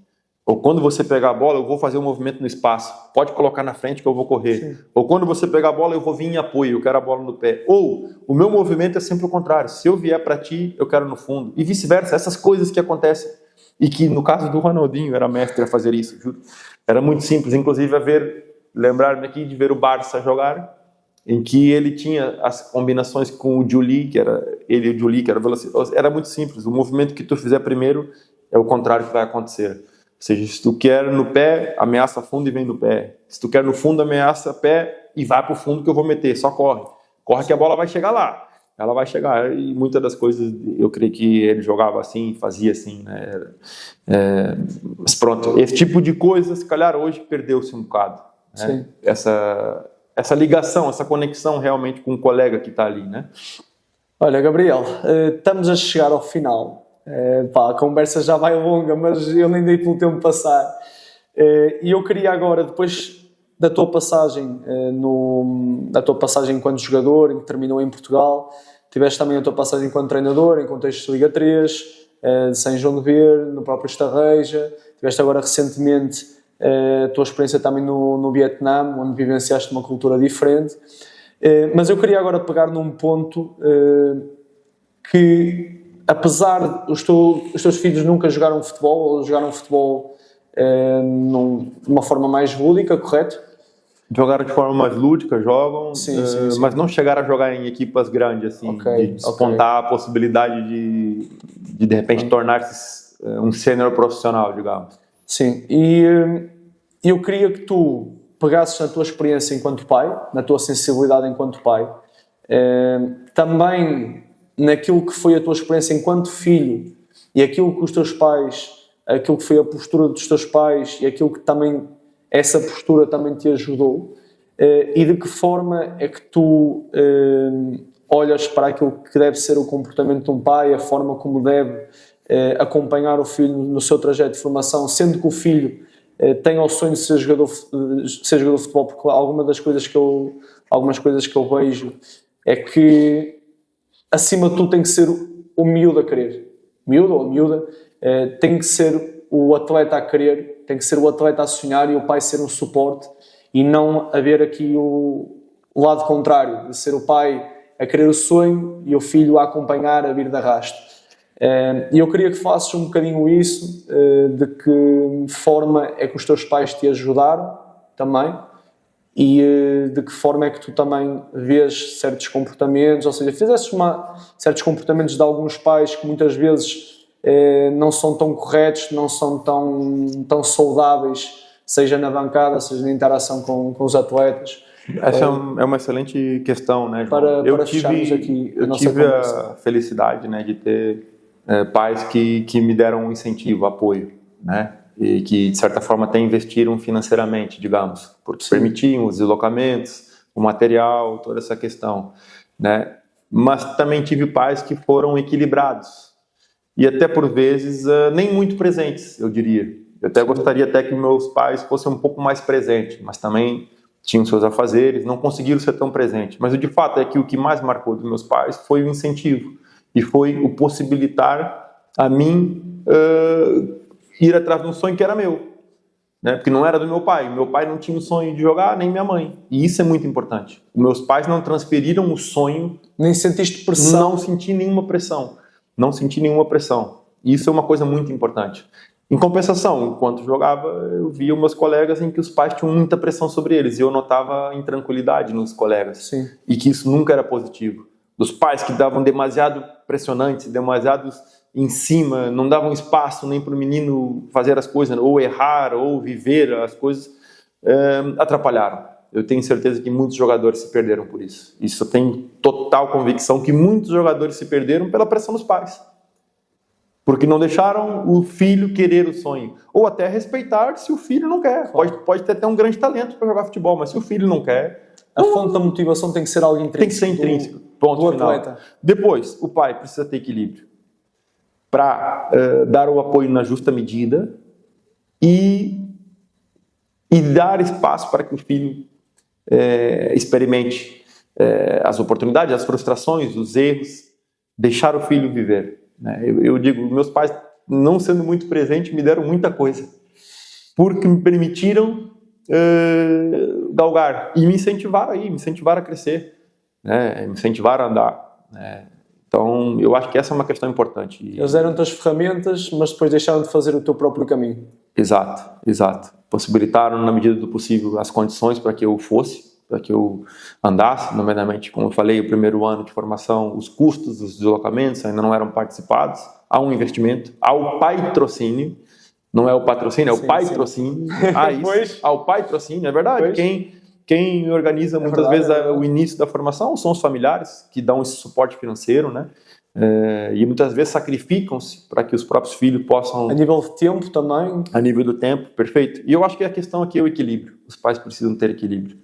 Ou quando você pegar a bola, eu vou fazer um movimento no espaço. Pode colocar na frente que eu vou correr. Sim. Ou quando você pegar a bola, eu vou vir em apoio, eu quero a bola no pé. Ou o meu movimento é sempre o contrário. Se eu vier para ti, eu quero no fundo. E vice-versa, essas coisas que acontecem. E que no caso do Ronaldinho, era mestre a fazer isso, juro. Era muito simples, inclusive lembrar-me aqui de ver o Barça jogar, em que ele tinha as combinações com o Juli, que era ele e o Juli, que era velocidade. Era muito simples. O movimento que tu fizer primeiro é o contrário que vai acontecer. Ou seja, se tu quer no pé, ameaça fundo e vem no pé. Se tu quer no fundo, ameaça pé e vai pro fundo que eu vou meter. Só corre. Corre que a bola vai chegar lá. Ela vai chegar. E muitas das coisas, eu creio que ele jogava assim, fazia assim, né? Mas pronto, esse tipo de coisa, se calhar hoje perdeu-se um bocado. Né? Essa ligação, essa conexão realmente com o colega que está ali, né? Olha, Gabriel, estamos a chegar ao final. A conversa já vai longa, mas eu nem dei pelo tempo passar. E eu queria agora, depois da tua passagem, enquanto jogador, em que terminou em Portugal, tiveste também a tua passagem enquanto treinador, em contexto de Liga 3, de São João de Ver, no próprio Estarreja, tiveste agora recentemente a tua experiência também no Vietnã, onde vivenciaste uma cultura diferente. Mas eu queria agora pegar num ponto que, apesar de os teus filhos nunca jogaram futebol, ou jogaram futebol de uma forma mais lúdica, correto? Jogaram de forma mais lúdica, jogam, sim. mas não chegaram a jogar em equipas grandes, assim, de despontar a possibilidade de repente, tornar-se um sênior profissional, digamos. Sim, e eu queria que tu pegasses na tua experiência enquanto pai, na tua sensibilidade enquanto pai, também naquilo que foi a tua experiência enquanto filho e aquilo que os teus pais, aquilo que foi a postura dos teus pais e aquilo que também essa postura também te ajudou, e de que forma é que tu olhas para aquilo que deve ser o comportamento de um pai, a forma como deve acompanhar o filho no seu trajeto de formação, sendo que o filho tem o sonho de ser jogador de futebol, porque algumas coisas que eu vejo é que acima de tudo tem que ser o miúdo a querer, miúdo ou a miúda, tem que ser o atleta a querer, tem que ser o atleta a sonhar e o pai ser um suporte, e não haver aqui o lado contrário, de ser o pai a querer o sonho e o filho a acompanhar, a vir de arrasto. E eu queria que faças um bocadinho isso, de que forma é que os teus pais te ajudaram também, e de que forma é que tu também vês certos comportamentos, ou seja, fizesses certos comportamentos de alguns pais que muitas vezes não são tão corretos, não são tão saudáveis, seja na bancada, seja na interação com os atletas. Essa é uma excelente questão, né, João? Para fecharmos aqui a nossa tive conversa. A felicidade, né, de ter pais que me deram um incentivo, apoio, né, e que de certa forma até investiram financeiramente, digamos, porque permitiam os deslocamentos, o material, toda essa questão, né. Mas também tive pais que foram equilibrados e até por vezes nem muito presentes, eu diria. Eu até gostaria até que meus pais fossem um pouco mais presentes, mas também tinham seus afazeres, não conseguiram ser tão presentes. Mas de fato é que o que mais marcou dos meus pais foi o incentivo e foi o possibilitar a mim ir atrás de um sonho que era meu, né? Porque não era do meu pai. Meu pai não tinha o sonho de jogar, nem minha mãe. E isso é muito importante. Meus pais não transferiram o sonho. Nem sentiste pressão? Não senti nenhuma pressão. Não senti nenhuma pressão. Isso é uma coisa muito importante. Em compensação, enquanto jogava, eu via meus colegas em que os pais tinham muita pressão sobre eles e eu notava intranquilidade nos colegas. Sim. E que isso nunca era positivo. Dos pais que davam demasiado pressionantes, demasiados em cima, não davam espaço nem para o menino fazer as coisas, ou errar, ou viver as coisas, atrapalharam. Eu tenho certeza que muitos jogadores se perderam por isso. Isso eu tenho total convicção que muitos jogadores se perderam pela pressão dos pais. Porque não deixaram o filho querer o sonho. Ou até respeitar se o filho não quer. Pode ter até um grande talento para jogar futebol, mas se o filho não quer... A fonte da motivação tem que ser algo intrínseco. Tem que ser intrínseco. Ponto final. Atleta. Depois, o pai precisa ter equilíbrio para dar o apoio na justa medida e dar espaço para que o filho experimente as oportunidades, as frustrações, os erros, deixar o filho viver. Eu digo, meus pais, não sendo muito presentes, me deram muita coisa. porque me permitiram galgar e me incentivaram a crescer, né? Me incentivaram a andar, né? Então, eu acho que essa é uma questão importante. Eles deram-te as ferramentas, mas depois deixaram de fazer o teu próprio caminho. Exato. Possibilitaram, na medida do possível, as condições para que eu fosse, para que eu andasse, nomeadamente, como eu falei, o primeiro ano de formação, os custos dos deslocamentos ainda não eram participados, há um investimento, há o patrocínio, não é o patrocínio, é o patrocínio, há o patrocínio, é verdade, quem organiza muitas vezes o início da formação são os familiares que dão esse suporte financeiro, né? E muitas vezes sacrificam-se para que os próprios filhos possam... A nível de tempo também? A nível do tempo, perfeito. E eu acho que a questão aqui é o equilíbrio. Os pais precisam ter equilíbrio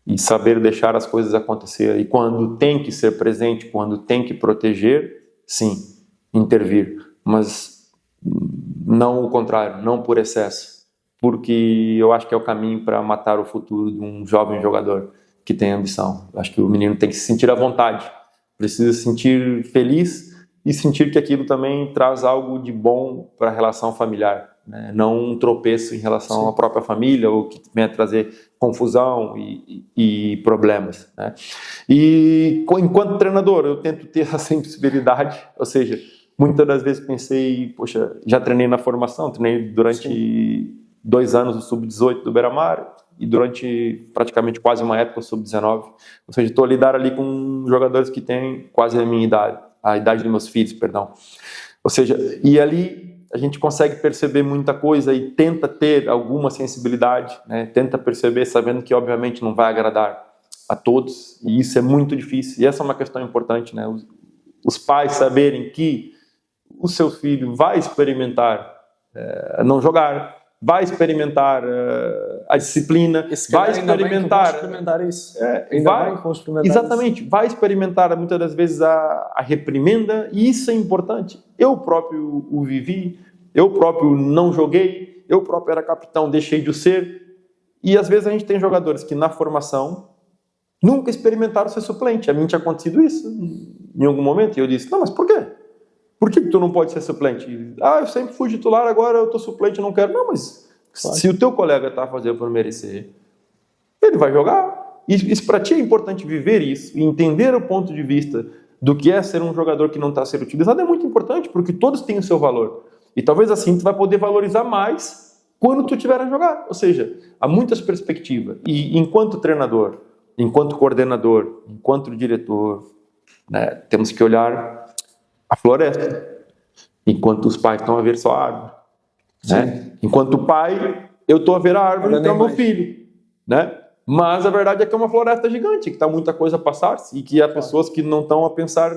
e saber deixar as coisas acontecer. E quando tem que ser presente, quando tem que proteger, sim, intervir. Mas não o contrário, não por excesso. Porque eu acho que é o caminho para matar o futuro de um jovem jogador que tem ambição. Eu acho que o menino tem que se sentir à vontade, precisa se sentir feliz e sentir que aquilo também traz algo de bom para a relação familiar, né? Não um tropeço em relação à própria família ou que venha trazer confusão e problemas, né? E enquanto treinador eu tento ter essa sensibilidade, ou seja, muitas das vezes pensei, poxa, já treinei na formação, treinei durante 2 anos no Sub-18 do Beira-Mar e durante praticamente quase uma época o Sub-19. Ou seja, estou a lidar ali com jogadores que têm quase a minha idade, a idade dos meus filhos, perdão. Ou seja, e ali a gente consegue perceber muita coisa e tenta ter alguma sensibilidade, né? Tenta perceber sabendo que obviamente não vai agradar a todos e isso é muito difícil. E essa é uma questão importante, né? Os pais saberem que o seu filho vai experimentar não jogar, vai experimentar a disciplina, vai experimentar isso. Exatamente, vai experimentar muitas das vezes a reprimenda, e isso é importante. Eu próprio o vivi, eu próprio não joguei, eu próprio era capitão, deixei de o ser, e às vezes a gente tem jogadores que na formação nunca experimentaram ser suplente. A mim tinha acontecido isso em algum momento, e eu disse, não, mas por quê? Por que tu não pode ser suplente? Eu sempre fui titular, agora eu estou suplente, não quero. Não, mas se o teu colega está fazendo por merecer, ele vai jogar. Isso para ti é importante viver isso e entender o ponto de vista do que é ser um jogador que não está sendo utilizado é muito importante, porque todos têm o seu valor. E talvez assim tu vai poder valorizar mais quando tu tiver a jogar. Ou seja, há muitas perspectivas. E enquanto treinador, enquanto coordenador, enquanto diretor, né, temos que olhar a floresta, enquanto os pais estão a ver só a árvore, né? Enquanto pai, eu estou a ver a árvore e o meu filho, né? Mas a verdade é que é uma floresta gigante, que está muita coisa a passar-se e que há pessoas que não estão a pensar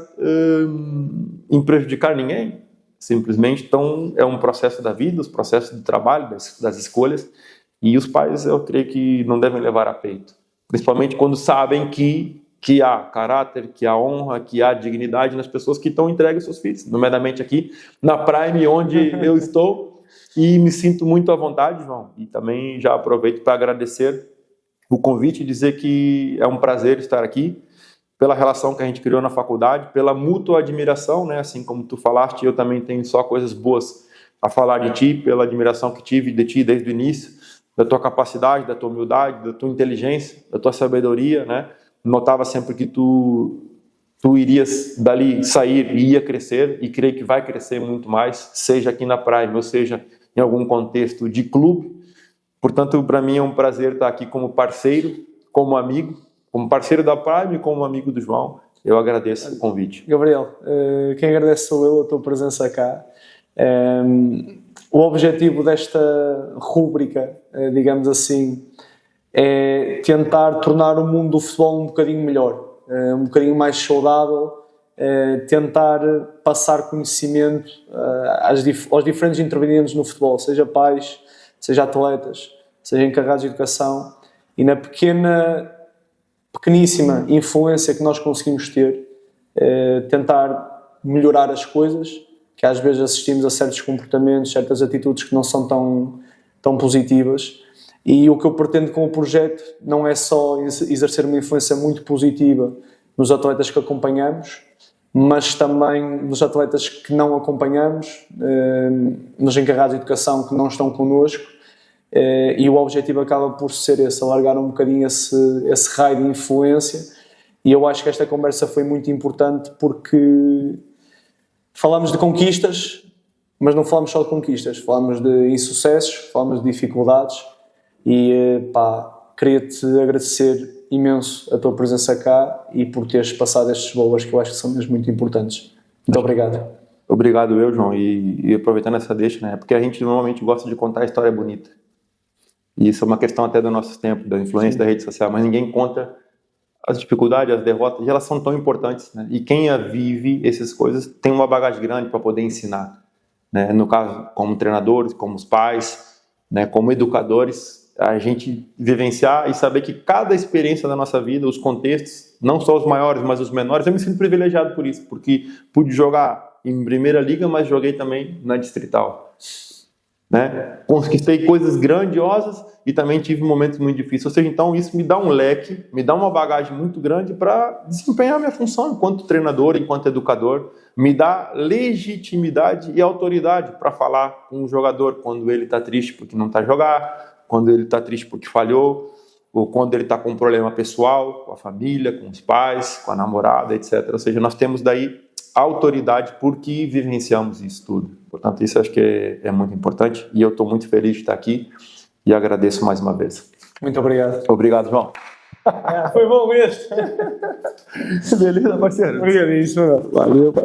em prejudicar ninguém, simplesmente é um processo da vida, os processos de trabalho, das escolhas, e os pais, eu creio que não devem levar a peito, principalmente quando sabem que há caráter, que há honra, que há dignidade nas pessoas que estão entregues aos seus filhos, nomeadamente aqui na Prime, onde eu estou, e me sinto muito à vontade, João, e também já aproveito para agradecer o convite e dizer que é um prazer estar aqui, pela relação que a gente criou na faculdade, pela mútua admiração, né? Assim como tu falaste, eu também tenho só coisas boas a falar de ti, pela admiração que tive de ti desde o início, da tua capacidade, da tua humildade, da tua inteligência, da tua sabedoria, né? Notava sempre que tu irias dali sair e ia crescer, e creio que vai crescer muito mais, seja aqui na Prime, ou seja em algum contexto de clube. Portanto, para mim é um prazer estar aqui como parceiro, como amigo, como parceiro da Prime e como amigo do João. Eu agradeço o convite. Gabriel, quem agradece sou eu, a tua presença cá. O objetivo desta rúbrica, digamos assim, é tentar tornar o mundo do futebol um bocadinho melhor, um bocadinho mais saudável, tentar passar conhecimento aos diferentes intervenientes no futebol, seja pais, seja atletas, seja encarregados de educação, e na pequeníssima influência que nós conseguimos ter, tentar melhorar as coisas, que às vezes assistimos a certos comportamentos, certas atitudes que não são tão positivas. E o que eu pretendo com o projeto não é só exercer uma influência muito positiva nos atletas que acompanhamos, mas também nos atletas que não acompanhamos, nos encarregados de educação que não estão connosco, e o objetivo acaba por ser esse, alargar um bocadinho esse raio de influência. E eu acho que esta conversa foi muito importante porque falamos de conquistas, mas não falamos só de conquistas, falamos de insucessos, falamos de dificuldades e queria-te agradecer imenso a tua presença cá e por teres passado estes valores que eu acho que são mesmo muito importantes. Muito obrigado. Obrigado eu, João, e aproveitando essa deixa, né, porque a gente normalmente gosta de contar a história bonita. E isso é uma questão até do nosso tempo, da influência da rede social, mas ninguém conta as dificuldades, as derrotas, e elas são tão importantes, né? E quem vive essas coisas tem uma bagagem grande para poder ensinar, né? No caso, como treinadores, como os pais, né? Como educadores, a gente vivenciar e saber que cada experiência da nossa vida, os contextos, não só os maiores, mas os menores, eu me sinto privilegiado por isso, porque pude jogar em primeira liga, mas joguei também na distrital, né? Conquistei coisas grandiosas e também tive momentos muito difíceis. Ou seja, então isso me dá um leque, me dá uma bagagem muito grande para desempenhar minha função enquanto treinador, enquanto educador, me dá legitimidade e autoridade para falar com o jogador quando ele está triste porque não está a jogar, quando ele está triste porque falhou, ou quando ele está com um problema pessoal, com a família, com os pais, com a namorada, etc. Ou seja, nós temos daí autoridade porque vivenciamos isso tudo. Portanto, isso acho que é muito importante e eu estou muito feliz de estar aqui e agradeço mais uma vez. Muito obrigado. Obrigado, João. Foi bom mesmo. Beleza, parceiro? Obrigadíssimo. Valeu, pai.